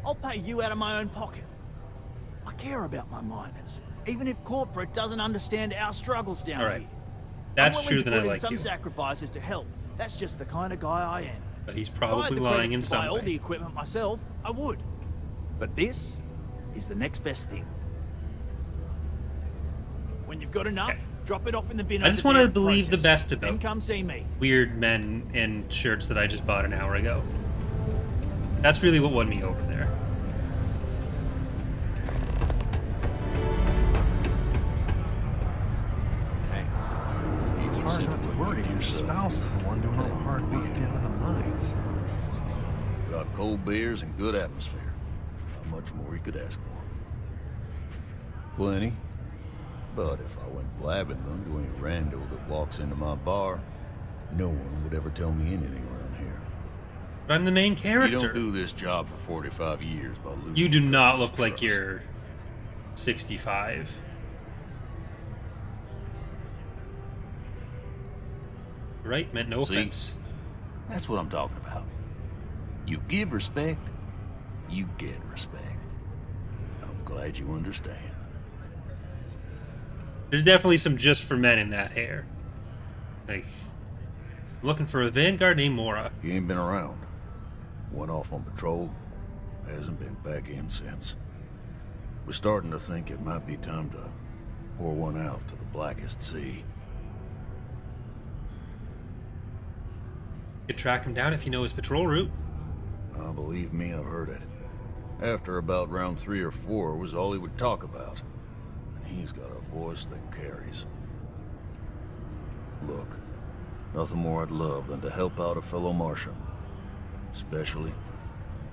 I'll pay you out of my own pocket. I care about my miners. Even if corporate doesn't understand our struggles down All right. here. That's I'm true, willing to then I put in like some you. sacrifices to help. That's just the kind of guy I am. But he's If I probably had the lying in credits to buy some all way. the equipment myself, I would. But this is the next best thing. When you've got enough, drop it off in the bin. I just want to believe the best about Then come see me. weird men in shirts that I just bought an hour ago. That's really what won me over there. It's hard not to worry when your spouse is the one doing all the hard work down in the mines. Got cold beers and good atmosphere. Not much more you could ask for. Plenty. But if I went blabbing them to any rando that walks into my bar, no one would ever tell me anything around here. But I'm the main character. You don't do this job for 45 years by losing. You do not look like you're 65. Right, meant no See? offense. That's what I'm talking about. You give respect, you get respect. I'm glad you understand. There's definitely some just for men in that hair. Like, I'm looking for a Vanguard named Moara. He ain't been around. Went off on patrol. Hasn't been back in since. We're starting to think it might be time to pour one out to the blackest sea. You could track him down if you know his patrol route. Believe me, I've heard it. After about round 3 or 4 was all he would talk about. And he's got a voice that carries. Look, nothing more I'd love than to help out a fellow Martian. Especially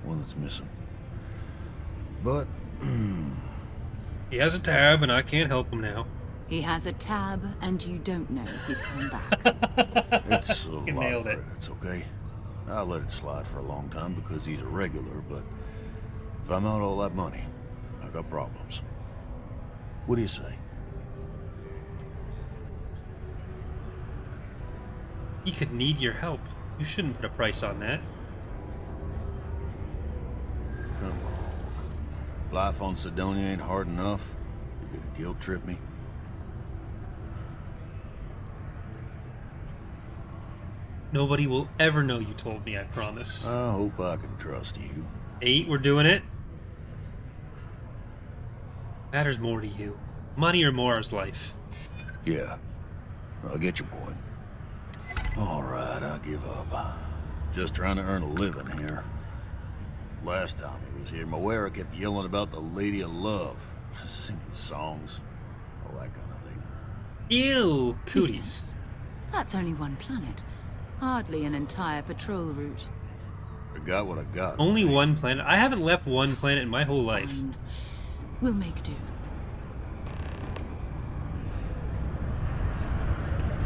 one that's missing. But, he has a tab and I can't help him now. He has a tab, and you don't know he's coming back. it's a lot nailed of it. credits, okay? I let it slide for a long time because he's a regular, but if I'm out all that money, I got problems. What do you say? He could need your help. You shouldn't put a price on that. Come on. Life on Cydonia ain't hard enough. You're gonna guilt trip me? Nobody will ever know you told me, I promise. I hope I can trust you. 8, we're doing it. Matters more to you. Money or Moara's life? Yeah, I get your point. All right, I give up. Just trying to earn a living here. Last time he was here, Moara kept yelling about the Lady of Love, singing songs, all that kind of thing. Ew, cooties. Yes. That's only one planet. Hardly an entire patrol route. I got what I got. Only one planet? I haven't left one planet in my whole life. Fine. We'll make do.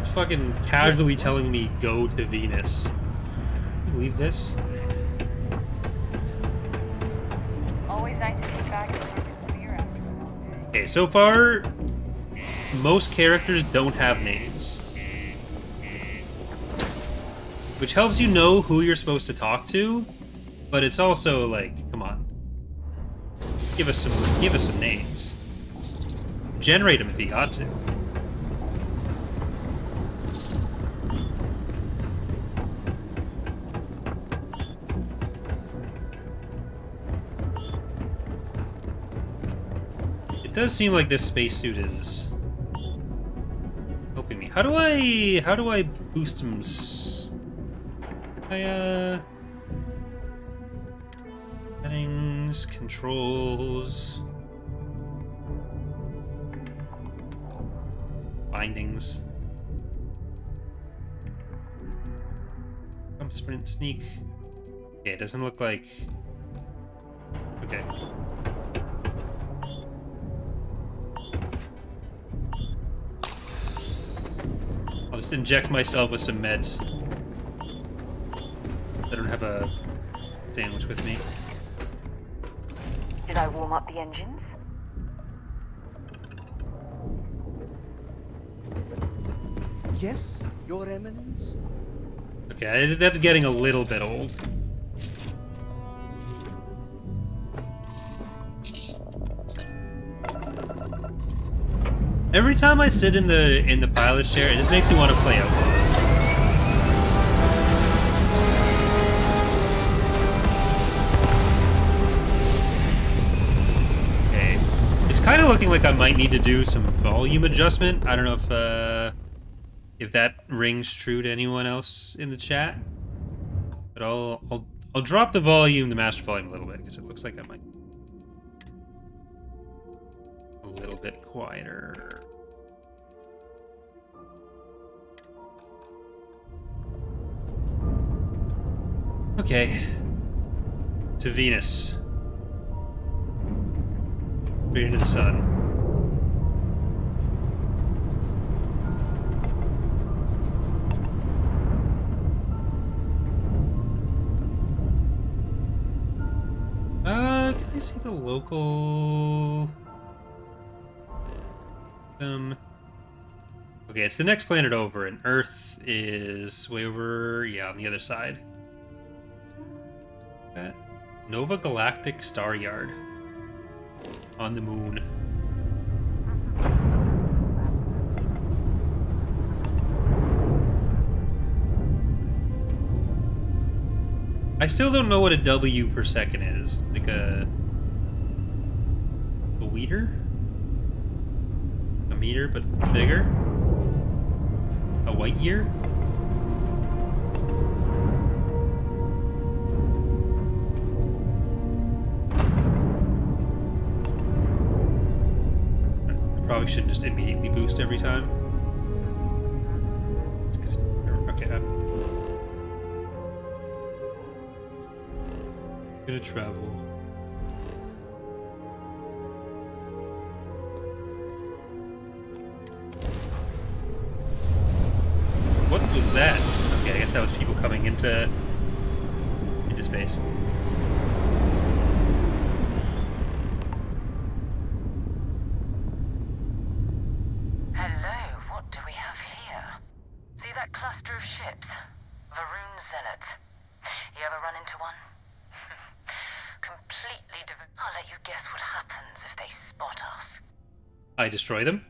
It's fucking casually telling me go to Venus. Can you believe this? Always nice to be back in the open sphere after a long day. Okay, so far, most characters don't have names. Which helps you know who you're supposed to talk to, but it's also like, come on. Give us some names. Generate them if you got to. It does seem like this spacesuit is helping me. How do I boost some settings, controls, bindings. Jump, sprint, sneak. Okay, it doesn't look like. Okay. I'll just inject myself with some meds. I don't have a sandwich with me. Did I warm up the engines? Yes, Your Eminence? Okay, that's getting a little bit old. Every time I sit in the pilot's chair, it just makes me want to play Outlaws. Okay. It's kind of looking like I might need to do some volume adjustment. I don't know if that rings true to anyone else in the chat. But I'll drop the master volume a little bit, because it looks like I might a little bit quieter. Okay. To Venus. Straight into the sun. Can I see the local... Okay, it's the next planet over, and Earth is way over, yeah, on the other side. Nova Galactic Star Yard. On the moon. I still don't know what a W per second is. Like a meter? A meter, but bigger? A white year? I probably shouldn't just immediately boost every time. It's gonna, okay, I'm gonna travel. What was that? Okay, I guess that was people coming into space. Hello, what do we have here? See that cluster of ships? Varun Zealots. You ever run into one? Completely different. I'll let you guess what happens if they spot us. I destroy them?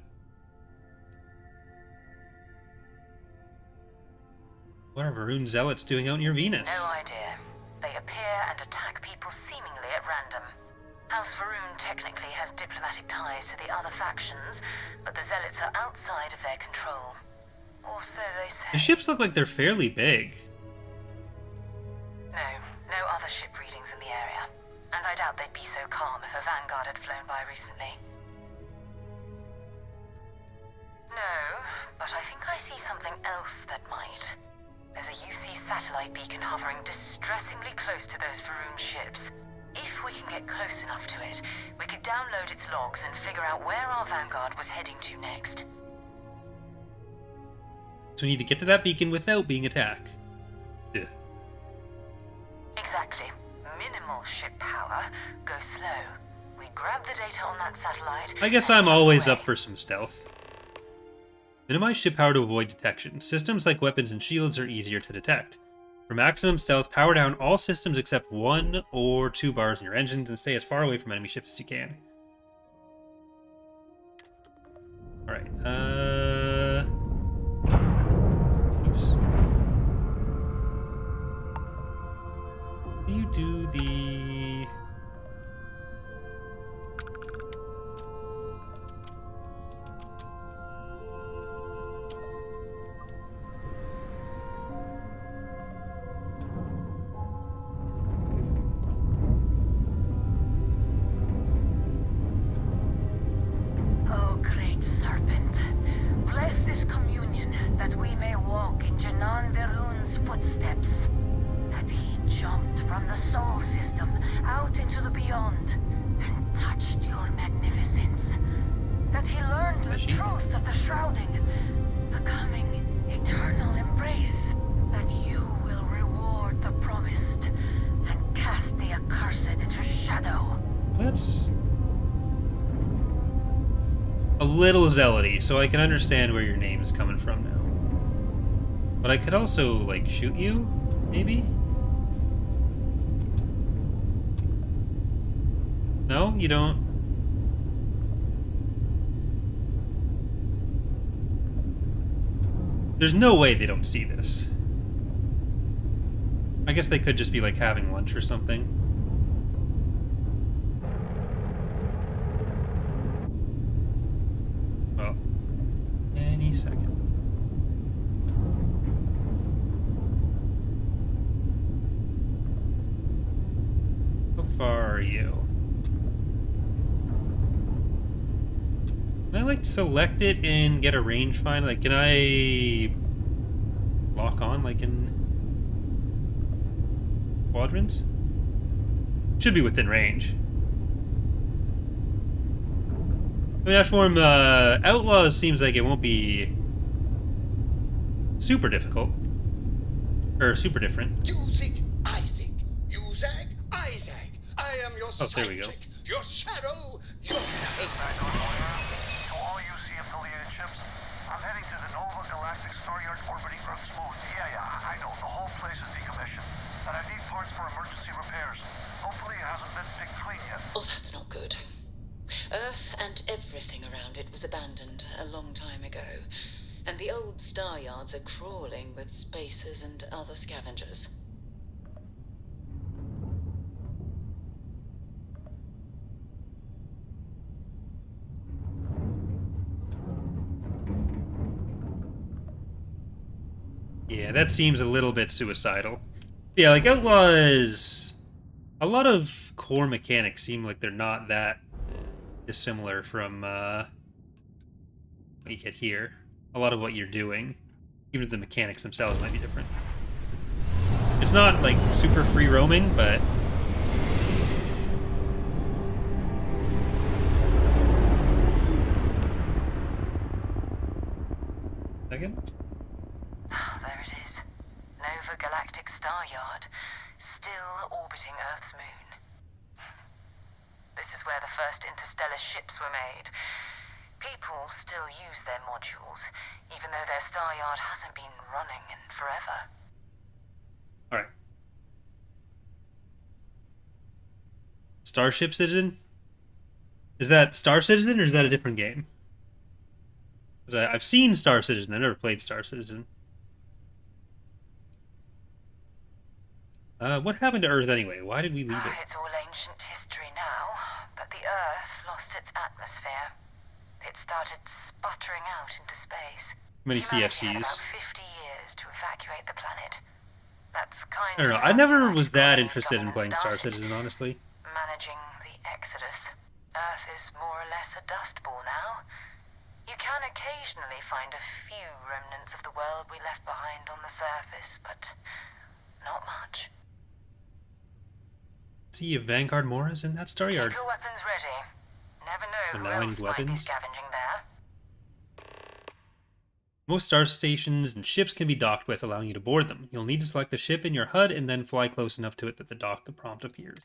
What are Varun Zealots doing out near Venus? No idea. They appear and attack people seemingly at random. House Varun technically has diplomatic ties to the other factions, but the Zealots are outside of their control. Or so they say. The ships look like they're fairly big. No other ship readings in the area. And I doubt they'd be so calm if a Vanguard had flown by recently. No, but I think I see something else that might. There's a UC satellite beacon hovering distressingly close to those Varun ships. If we can get close enough to it, we could download its logs and figure out where our Vanguard was heading to next. So we need to get to that beacon without being attacked. Yeah. Exactly. Minimal ship power. Go slow. We grab the data on that satellite. I guess I'm always up for some stealth. Minimize ship power to avoid detection. Systems like weapons and shields are easier to detect. For maximum stealth, power down all systems except 1 or 2 bars in your engines and stay as far away from enemy ships as you can. Alright, oops. You do the... little zealoty, so I can understand where your name is coming from now. But I could also, like, shoot you, maybe? No, you don't? There's no way they don't see this. I guess they could just be like having lunch or something. Well, any second. How far are you? Can I like select it and get a rangefinder? Like, can I lock on like in quadrants? Should be within range. I mean, Ashworm, Outlaws seems like it won't be super difficult. Or super different. You think I think. You zag, I zag. I am your Oh, there we go. sidekick, your shadow, your To all UC affiliated ships, I'm heading to the Nova Galactic Star Yard orbiting Earth's moon. Yeah, I know. The whole place is decommissioned. And I need parts for emergency repairs. Hopefully it hasn't been picked clean yet. Oh, that's not good. Earth and everything around it was abandoned a long time ago. And the old star yards are crawling with spacers and other scavengers. Yeah, that seems a little bit suicidal. Yeah, like Outlaws, a lot of core mechanics seem like they're not that dissimilar from what you get here. A lot of what you're doing, even if the mechanics themselves might be different. It's not like super free roaming, but second. There it is. Nova Galactic Star Yard, still orbiting Earth's moon. This is where the first interstellar ships were made. People still use their modules, even though their star yard hasn't been running in forever. Alright. Starship Citizen? Is that Star Citizen or is that a different game? Because I've seen Star Citizen, I've never played Star Citizen. What happened to Earth anyway? Why did we leave it? It's all ancient history now, but the Earth lost its atmosphere. It started sputtering out into space. Many Humanity had CFCs. about 50 years to evacuate the planet. That's kind I don't know. of I never was that interested in playing Star Citizen, honestly. managing the exodus. Earth is more or less a dust ball now. You can occasionally find a few remnants of the world we left behind on the surface, but not much. See if Vanguard Moara is in that star yard. Keep your weapons ready. Never know And who now I else need might be weapons. scavenging there. Most star stations and ships can be docked with, allowing you to board them. You'll need to select the ship in your HUD and then fly close enough to it that the dock prompt appears.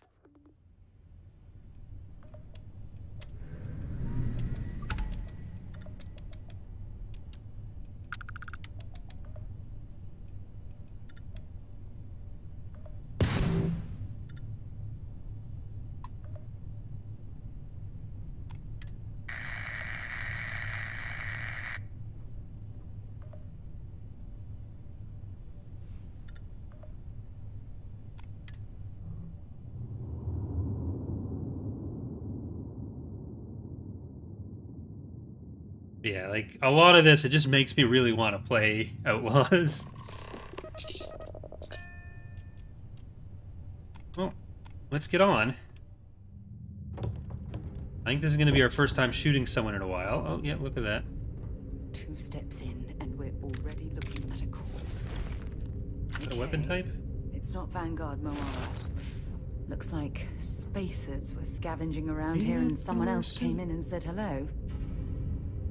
Yeah, like, a lot of this, it just makes me really want to play Outlaws. Well, let's get on. I think this is going to be our first time shooting someone in a while. Oh, yeah, look at that. 2 steps in, and we're already looking at a corpse. Is that a weapon type? It's not Vanguard Moara. Looks like spacers were scavenging around here and someone else came in and said hello.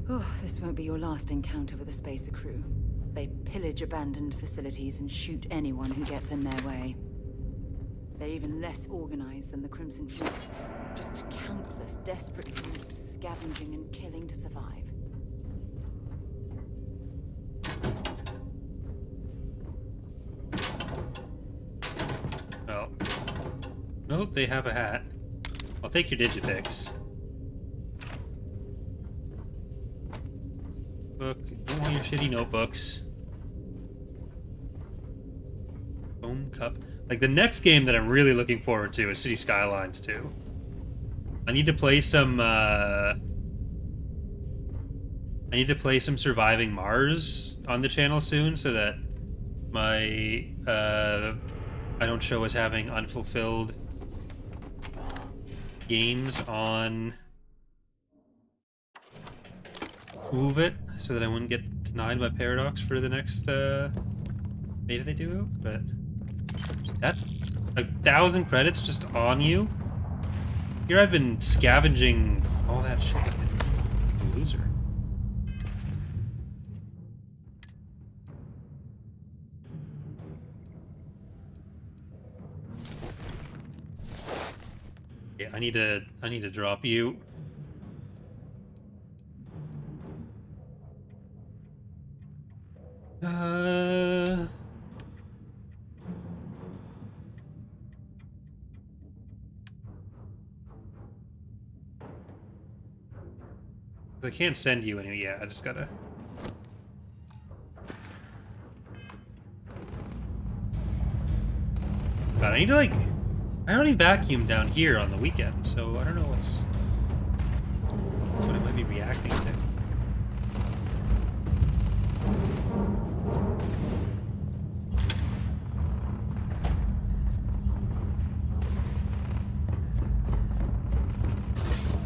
Oh, this won't be your last encounter with a spacer crew. They pillage abandoned facilities and shoot anyone who gets in their way. They're even less organized than the Crimson Fleet. Just countless desperate groups scavenging and killing to survive. Well, nope, they have a hat. I'll take your digipix. Book. Don't want your shitty notebooks. Bone Cup. Like, the next game that I'm really looking forward to is City Skylines 2. I need to play some, I need to play some Surviving Mars on the channel soon so that my, I don't show as having unfulfilled games on It, so that I wouldn't get denied by Paradox for the next beta they do. But that's 1,000 credits just on you. Here I've been scavenging all that shit. A loser. Yeah, I need to drop you. I can't send you any. Yeah, I just gotta. God, I need to, like, I already vacuumed down here on the weekend, so I don't know what I might be reacting to.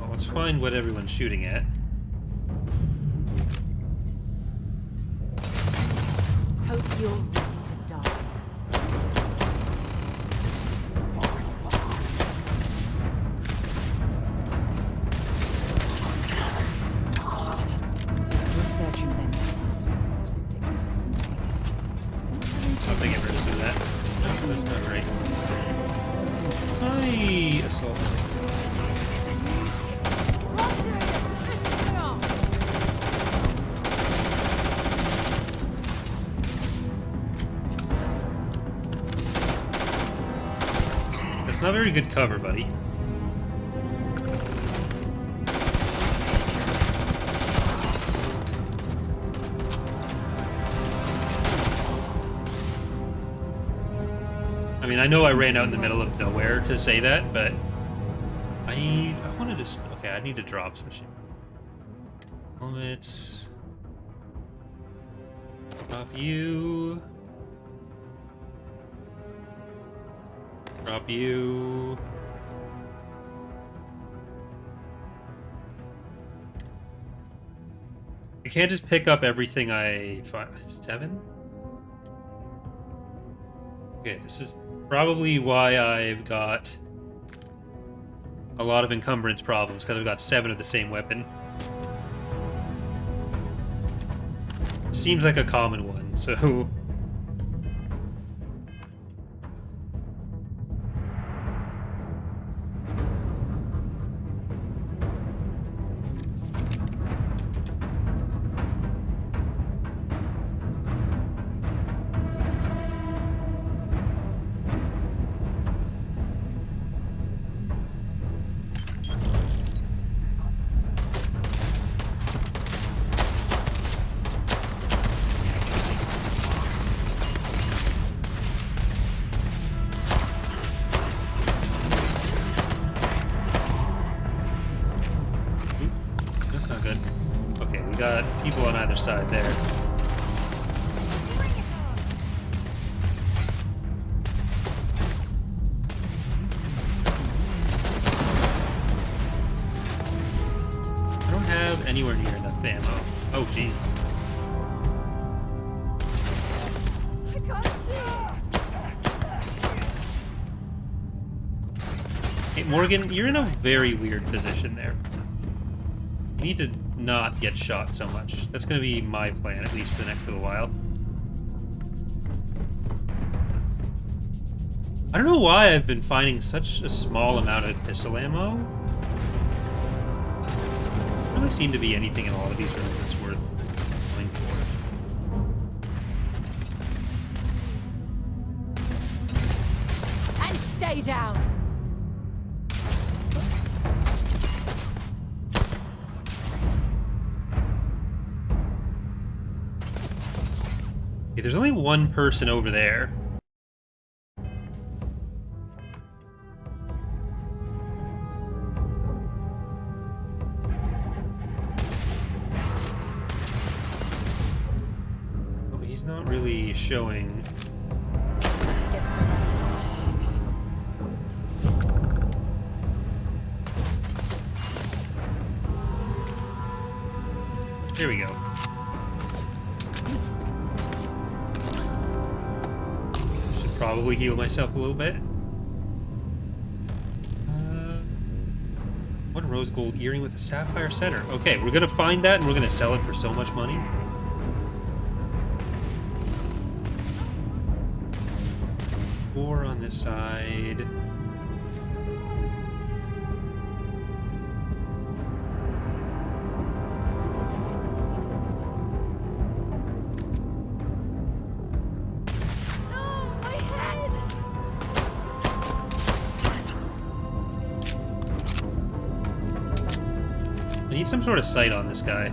Well, let's find what everyone's shooting at. Hope you're ready to die. We're searching them out. Ecliptic mercenary. I think I've heard of that. No, that's not right. It's my assault. It's not very good cover, buddy. I mean, I know I ran out in the middle of nowhere to say that, but I want to just... Okay, I need to drop some shit. Helmets. Drop you. Drop you. I can't just pick up everything I find. 7? Okay, this is probably why I've got a lot of encumbrance problems, because I've got 7 of the same weapon. Seems like a common one, so... got people on either side there. I don't have anywhere near enough ammo. Oh, Jesus. Hey, Morgan, you're in a very weird position there. You need to not get shot so much. That's going to be my plan, at least for the next little while. I don't know why I've been finding such a small amount of pistol ammo. There doesn't really seem to be anything in all of these rooms that's worth going for. And stay down! Okay, there's only one person over there. He's not really showing. There we go. Should probably heal myself a little bit. One rose gold earring with a sapphire center. Okay, we're gonna find that and we're gonna sell it for so much money. Four on this side. I need some sort of sight on this guy.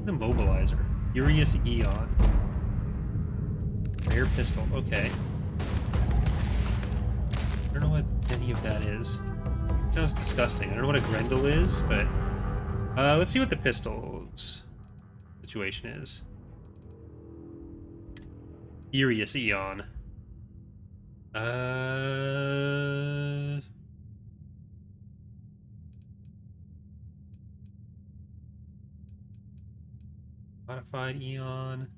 Immobilizer. Furious Eon. Rare pistol. Okay. I don't know what any of that is. It sounds disgusting. I don't know what a Grendel is, but let's see what the pistol's situation is. Furious Eon. Modified Eon.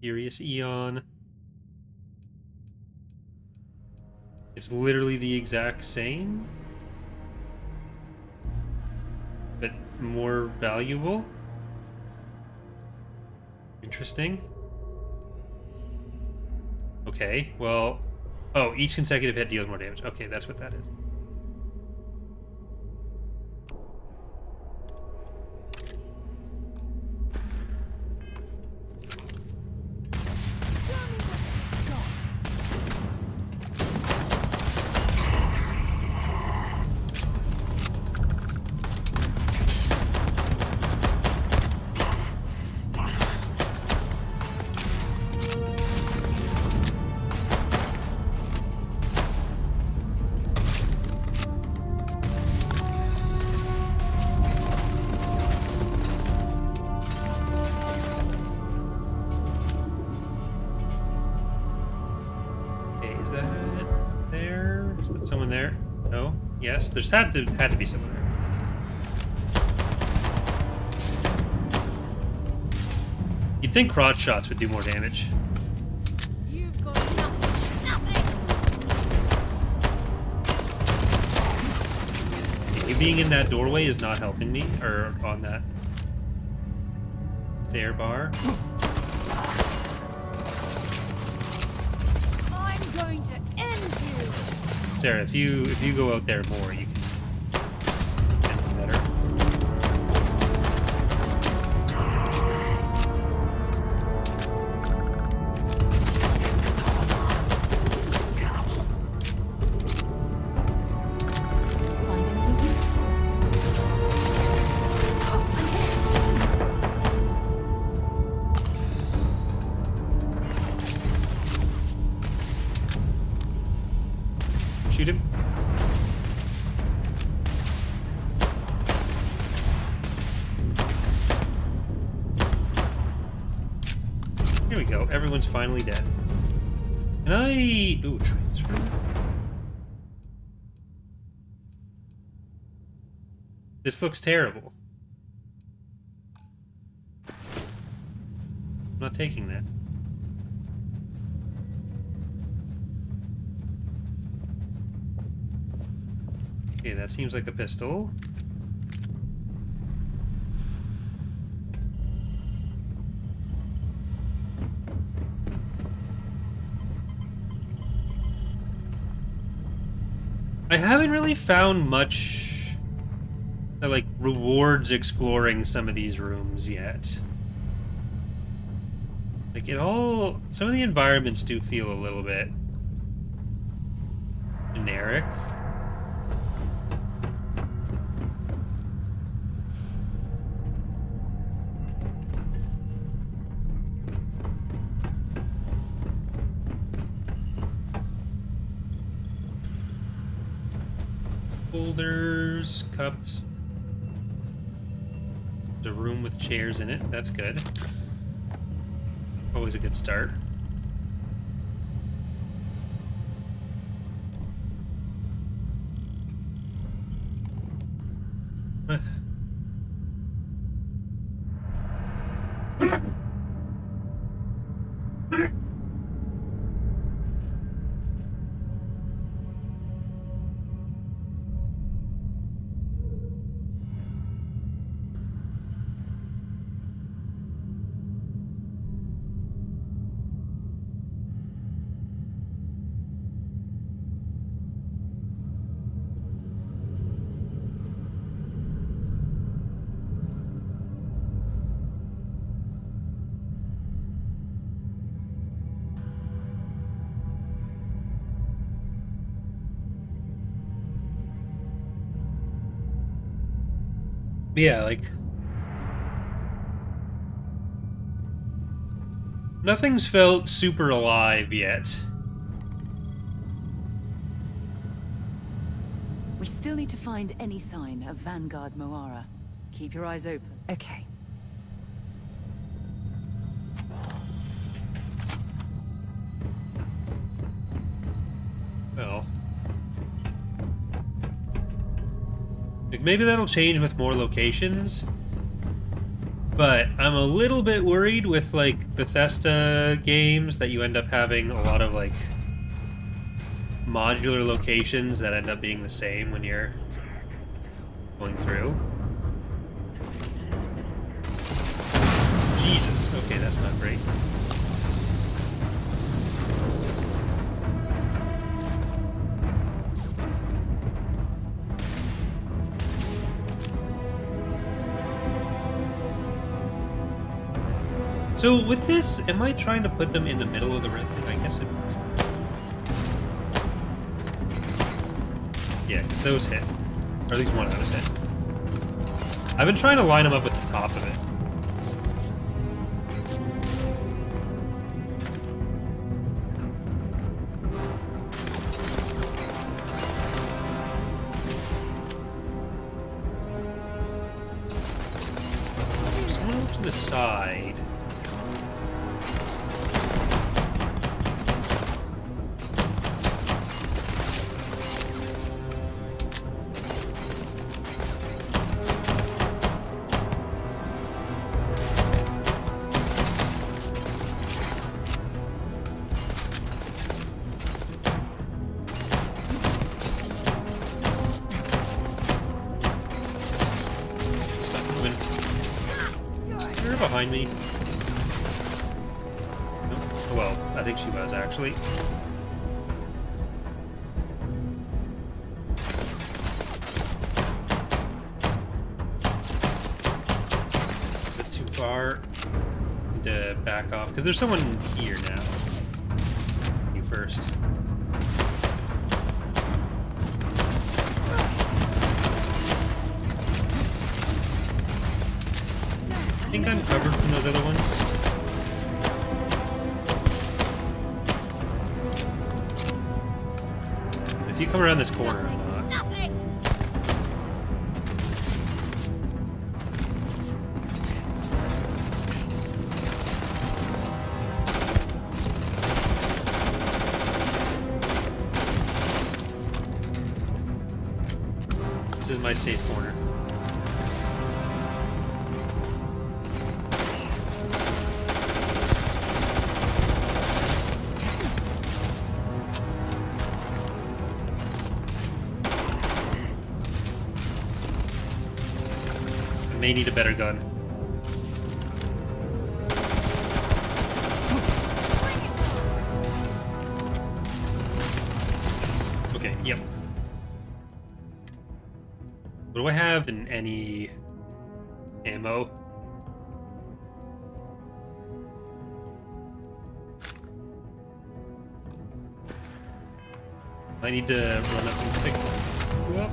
Furious Eon. It's literally the exact same, but more valuable. Interesting. Okay, well... Oh, each consecutive hit deals more damage. Okay, that's what that is. Someone there? No? Yes? There's had to be someone there. You'd think crotch shots would do more damage. You've got nothing. You being in that doorway is not helping me, or on that stair bar. I'm going to end you. Sarah, if you go out there more, you can end it better. Shoot him. Here we go. Everyone's finally dead. Can I... Ooh, transfer. This looks terrible. I'm not taking that. Okay, that seems like a pistol. I haven't really found much that, like, rewards exploring some of these rooms yet. Like, some of the environments do feel a little bit generic. Holders, cups. There's a room with chairs in it. That's good. Always a good start. Yeah, like nothing's felt super alive yet. We still need to find any sign of Vanguard Moara. Keep your eyes open. Okay. Well, like maybe that'll change with more locations, but I'm a little bit worried with like Bethesda games that you end up having a lot of like modular locations that end up being the same when you're going through. Jesus, okay, that's not great. So with this, am I trying to put them in the middle of the red thing? I guess it was. Yeah, those hit. Or at least one of those hit. I've been trying to line them up with the top of it. Someone up to the side. Behind me. Nope. Well, I think she was actually. A bit too far. Need to back off because there's someone here now. You first. I think I'm covered from those other ones. If you come around this corner, I'm not. This is my safe corner. May need a better gun. Okay, yep. What do I have in any ammo? I need to run up and pick you up.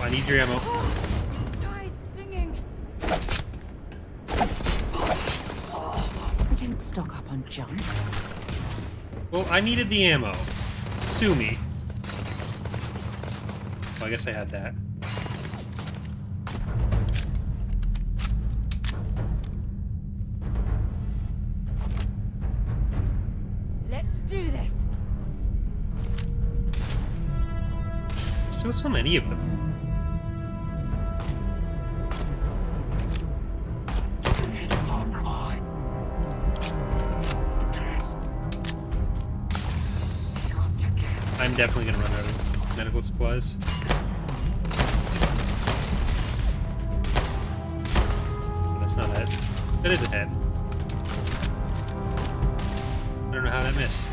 I need your ammo. Die stinging. stock up on junk. Well, I needed the ammo. Sue me. Well, I guess I had that. Let's do this. Still so many of them. I'm definitely gonna run out of medical supplies. That's not it. That is a head. I don't know how that missed.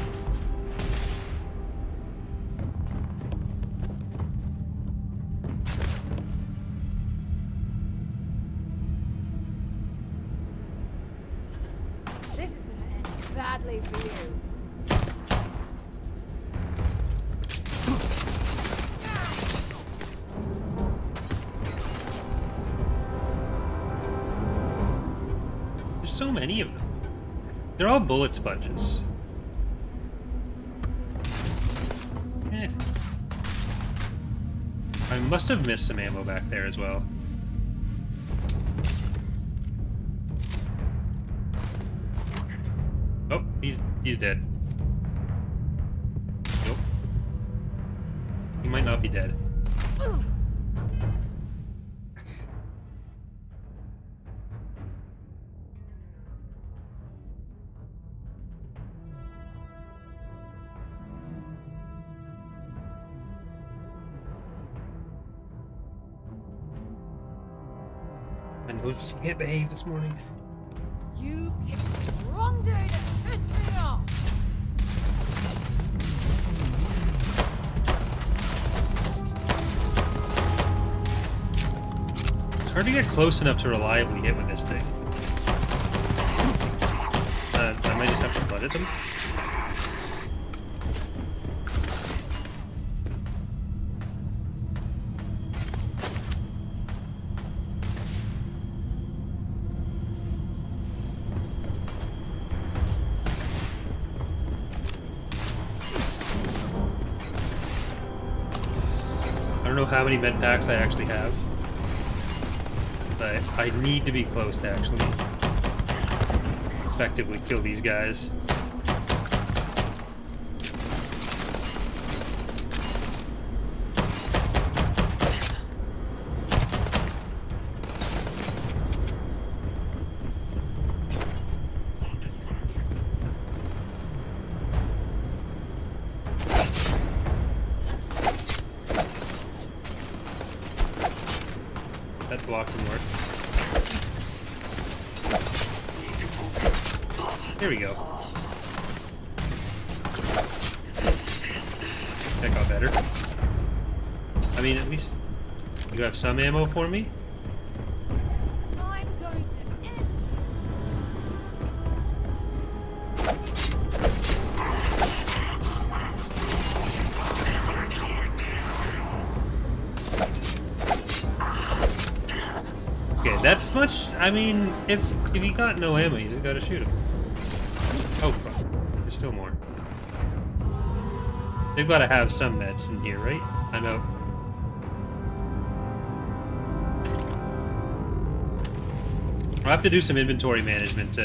This is gonna end badly for you. There's so many of them. They're all bullet sponges. Eh. I must have missed some ammo back there as well. Oh, he's dead. Nope. He might not be dead. My nose just can't behave this morning. You picked the wrong day to piss me off. It's hard to get close enough to reliably hit with this thing. I might just have to butt at them. I don't know how many med packs I actually have, but I need to be close to actually effectively kill these guys. That block didn't work. There we go. That got better. I mean, at least you have some ammo for me? I'm going to end. Okay, that's much. I mean, if you got no ammo, you just gotta shoot him. Oh fuck, there's still more. They've gotta have some meds in here, right? I'm out. I'll have to do some inventory management.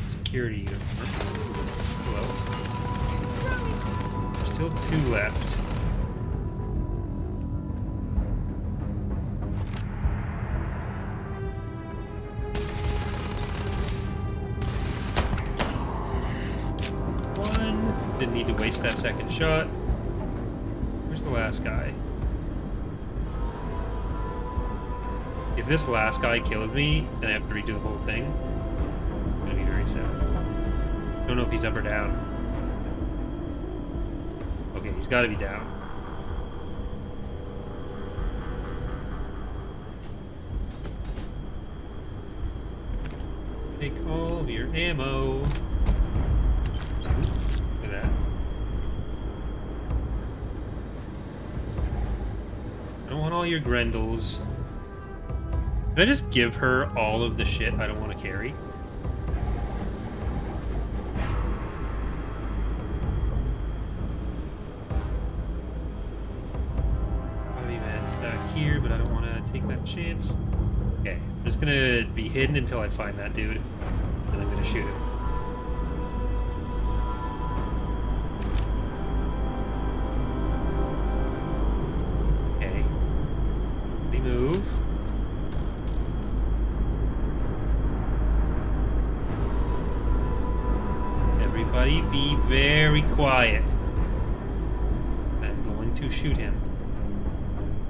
Security. Hello. Still 2 left. Didn't need to waste that second shot. Where's the last guy? If this last guy kills me and I have to redo the whole thing, I'm gonna be very sad. Don't know if he's up or down. Okay, he's gotta be down. Take all of your ammo. I don't want all your Grendels. Can I just give her all of the shit I don't want to carry? Bobby man's back here, but I don't want to take that chance. Okay, I'm just gonna be hidden until I find that dude, and then I'm gonna shoot him. Okay. They move. Everybody be very quiet. I'm going to shoot him.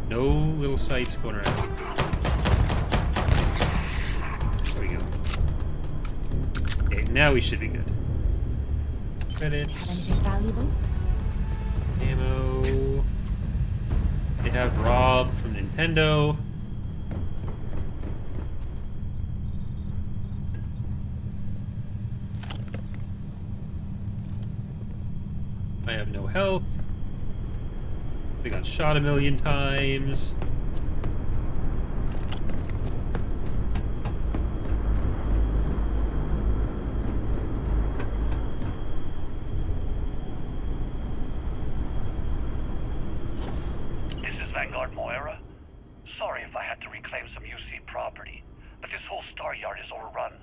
No little sights going around. There we go. Okay, now we should be good. Credits. Anything valuable? Ammo. They have Rob from Nintendo. I have no health. They got shot a million times. This is Vanguard, Moara. Sorry if I had to reclaim some UC property, but this whole star yard is overrun.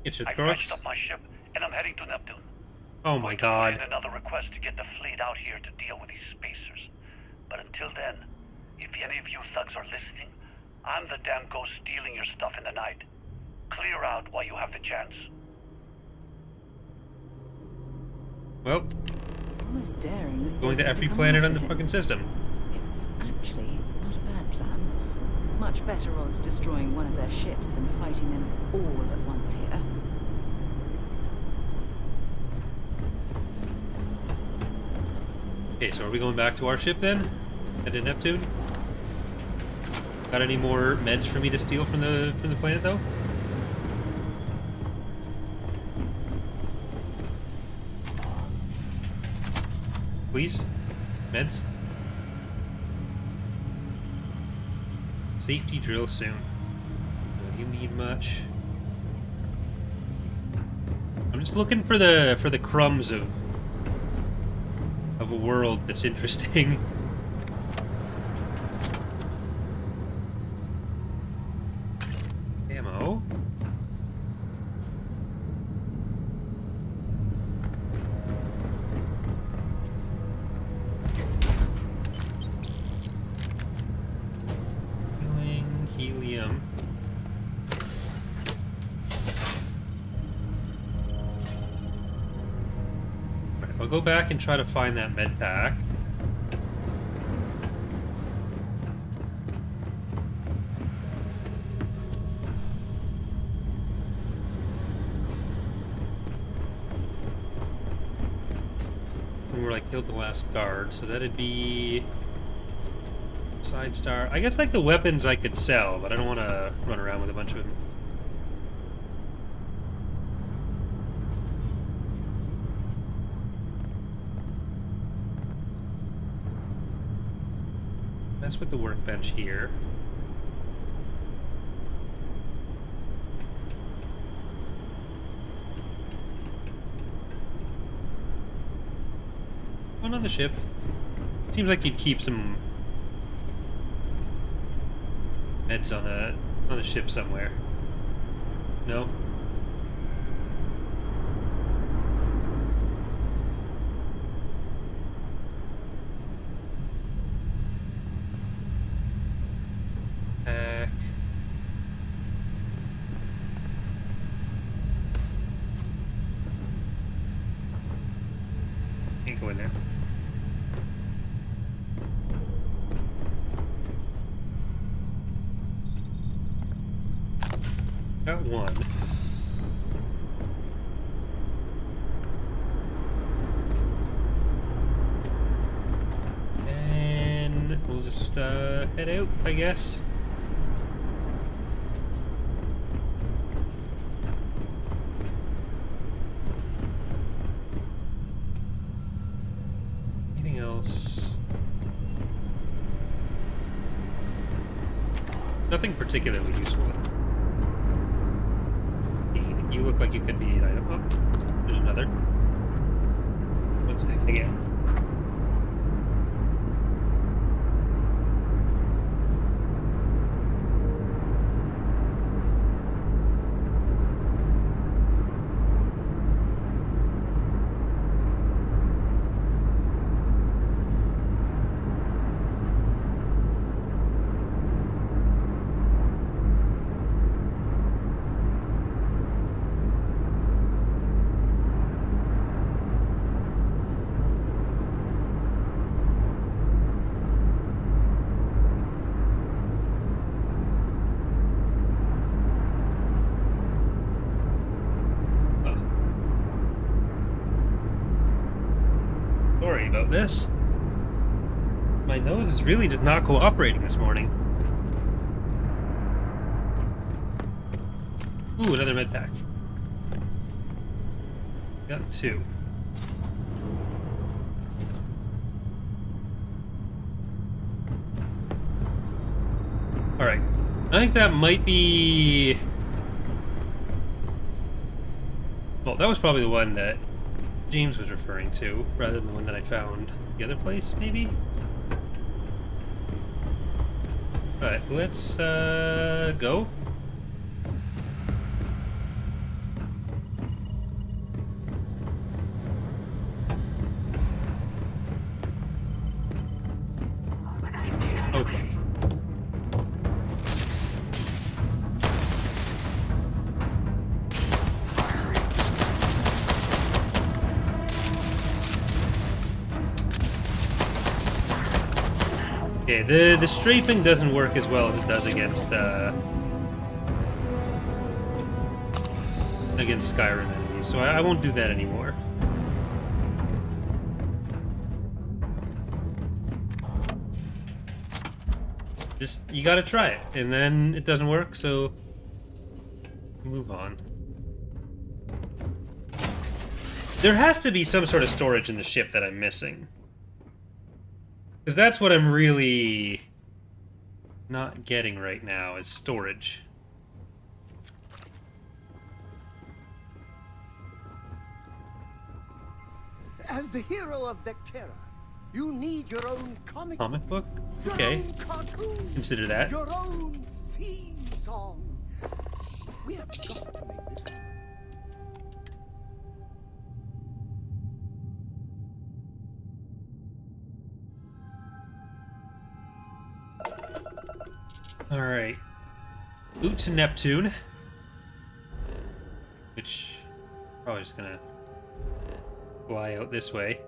Get your I crooks. crashed up my ship, and I'm heading to Neptune. Oh my god. And another request to get the fleet out here to deal with these spacers. But until then, if any of you thugs are listening, I'm the damn ghost stealing your stuff in the night. Clear out while you have the chance. Well, It's almost daring this going to place every come planet on after the him. fucking system. It's actually not a bad plan. Much better odds destroying one of their ships than fighting them all at once here. Okay, so are we going back to our ship then? Head to Neptune? Got any more meds for me to steal from the planet though? Please? Meds? Safety drill soon. Do you need much? I'm just looking for the crumbs of a world that's interesting. Ammo. Healing, helium. Right, I'll go back and try to find that med pack. Where I killed the last guard, so that'd be side star. I guess like the weapons I could sell, but I don't want to run around with a bunch of them. Mess with the workbench here. One on the ship. Seems like you'd keep some meds on a ship somewhere. No? Can't go in there. Got one. And we'll just head out, I guess. Anything else? Nothing particularly useful. You look like you could be an item. Oh, there's another. One second again. Sorry about this. My nose is really just not cooperating this morning. Ooh, another med pack. Got 2. Alright. I think that might be... Well, that was probably the one that James was referring to, rather than the one that I found the other place, maybe? Alright, let's go. Okay. Okay, the strafing doesn't work as well as it does against Skyrim enemies, so I won't do that anymore. Just, you gotta try it, and then it doesn't work, so move on. There has to be some sort of storage in the ship that I'm missing. Because that's what I'm really not getting right now, is storage. As the hero of Vectera, you need your own comic book? Okay. Your own cartoon, Consider that. Your own theme song. We have got to make this happen. Alright. Boot to Neptune. Which, probably just gonna fly out this way.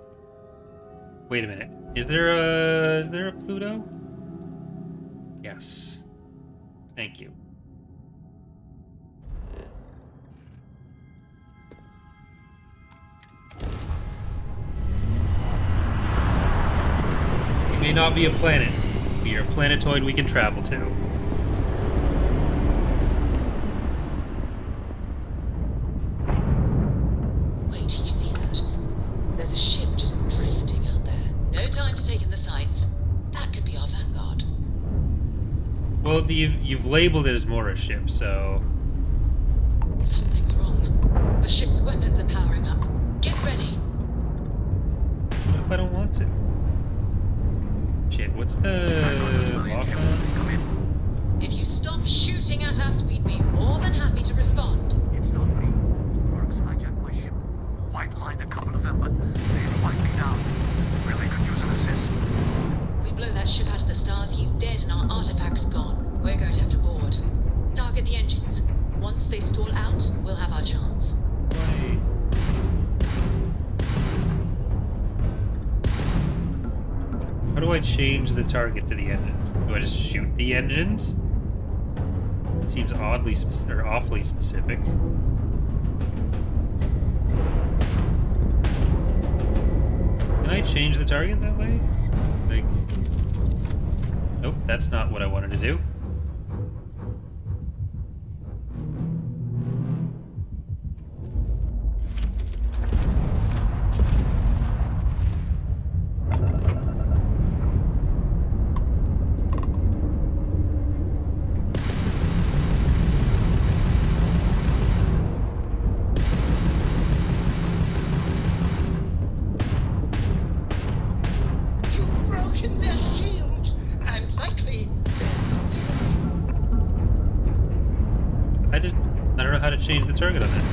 Wait a minute. Is there a Pluto? Yes. Thank you. It may not be a planet. We are a planetoid we can travel to. Wait, you see that? There's a ship just drifting out there. No time for taking the sights. That could be our Vanguard. Well, you've labeled it as Moara ship, so... Something's wrong. The ship's weapons are powering up. Get ready. What if I don't want to? Shit, what's the lock on? If you stop shooting at us, we'd be more than happy to respond. It's not me. Orcs hijacked my ship. White-lined a couple of them, but they flagged me down. Really could use an assist. We blow that ship out of the stars, he's dead and our artifact's gone. We're going to have to board. Target the engines. Once they stall out, we'll have our chance. Wait. How do I change the target to the engines? Do I just shoot the engines? It seems oddly or awfully specific. Can I change the target that way? Like, nope, that's not what I wanted to do. to change the target on that.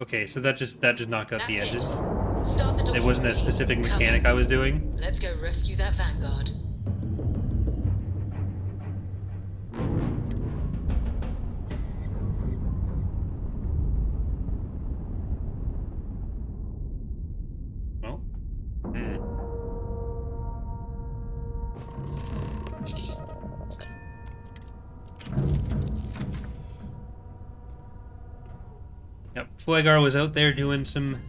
Okay, so that just knocked out the engines. Start the door. It wasn't a specific mechanic I was doing. Let's go rescue that Vanguard. Well. Yep, Fuegar was out there doing some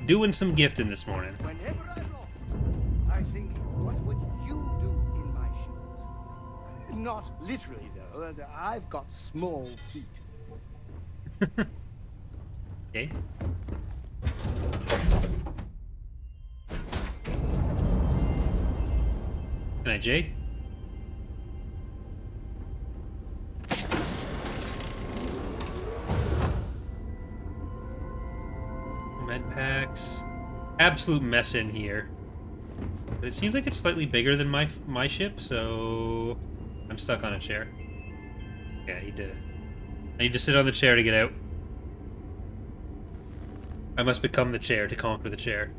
gifting this morning. Whenever I'm lost, I think, what would you do in my shoes? Not literally, though. I've got small feet. Okay. Can I, Jay? Med packs. Absolute mess in here. But it seems like it's slightly bigger than my ship, so I'm stuck on a chair. Yeah, I need to sit on the chair to get out. I must become the chair to conquer the chair.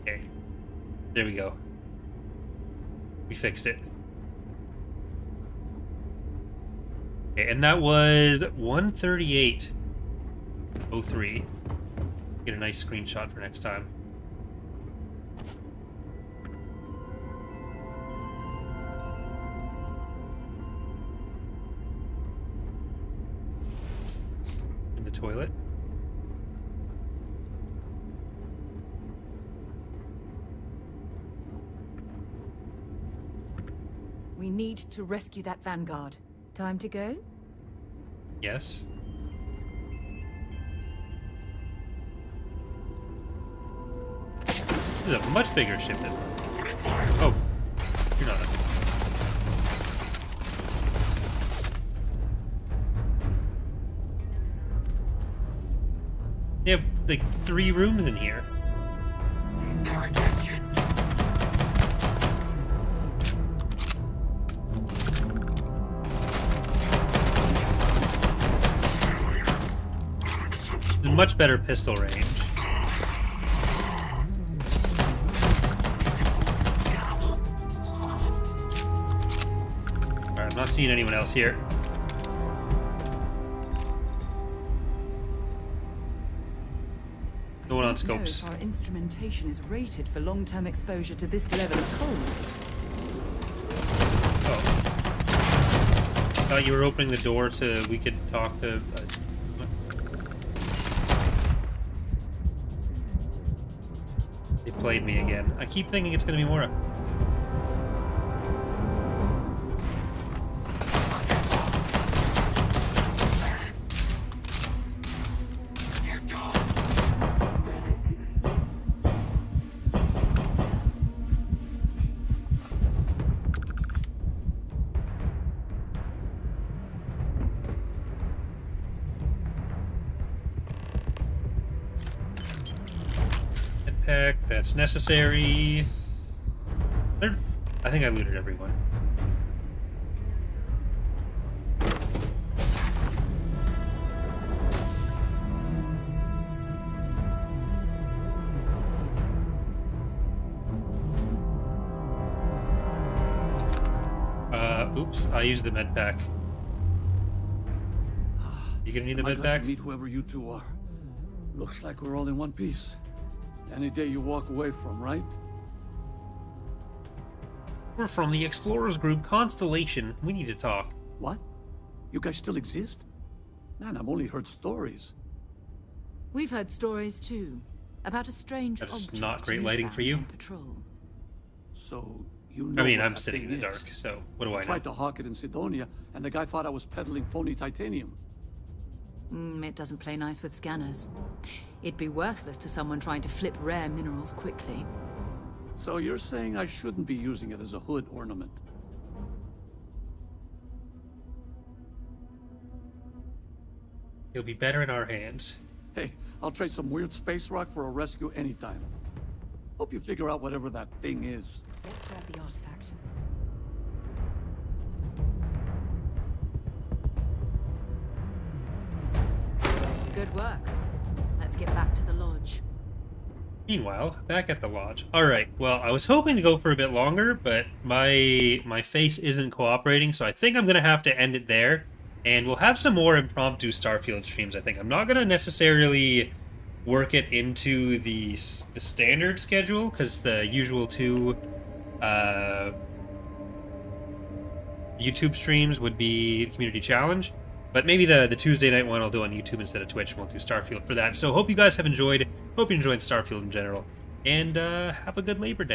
Okay. There we go. We fixed it. Okay, and that was 138.03. Get a nice screenshot for next time. In the toilet. We need to rescue that Vanguard. Time to go? Yes. This is a much bigger ship than... Oh, you're not. They have like 3 rooms in here. Much better pistol range. Alright, I'm not seeing anyone else here. No one on scopes. Our instrumentation is rated for long-term exposure to this level of cold. Oh. I thought you were opening the door so we could talk to... They played me again. I keep thinking it's going to be Moara. That's necessary. I think I looted everyone. Oops, I used the med pack. You gonna need the med pack? Meet whoever you two are. Looks like we're all in one piece. Any day you walk away from, right? We're from the Explorers group Constellation. We need to talk. What? You guys still exist? Man, I've only heard stories. We've heard stories too, about a strange That's object not great you lighting found for you. on patrol. So, you know I mean, what I'm that sitting in thing the is. dark, so what do I know? Tried to hawk it in Cydonia, and the guy thought I was peddling phony titanium. It doesn't play nice with scanners. It'd be worthless to someone trying to flip rare minerals quickly. So you're saying I shouldn't be using it as a hood ornament? It'll be better in our hands. Hey, I'll trade some weird space rock for a rescue anytime. Hope you figure out whatever that thing is. Let's grab the artifact. Good work. Let's get back to the lodge. Meanwhile, back at the lodge. Alright, well, I was hoping to go for a bit longer, but my face isn't cooperating, so I think I'm going to have to end it there. And we'll have some more impromptu Starfield streams, I think. I'm not going to necessarily work it into the standard schedule, because the usual 2 YouTube streams would be the Community Challenge. But maybe the Tuesday night one I'll do on YouTube instead of Twitch, and we'll do Starfield for that. So hope you guys have enjoyed. Hope you enjoyed Starfield in general. And have a good Labor Day.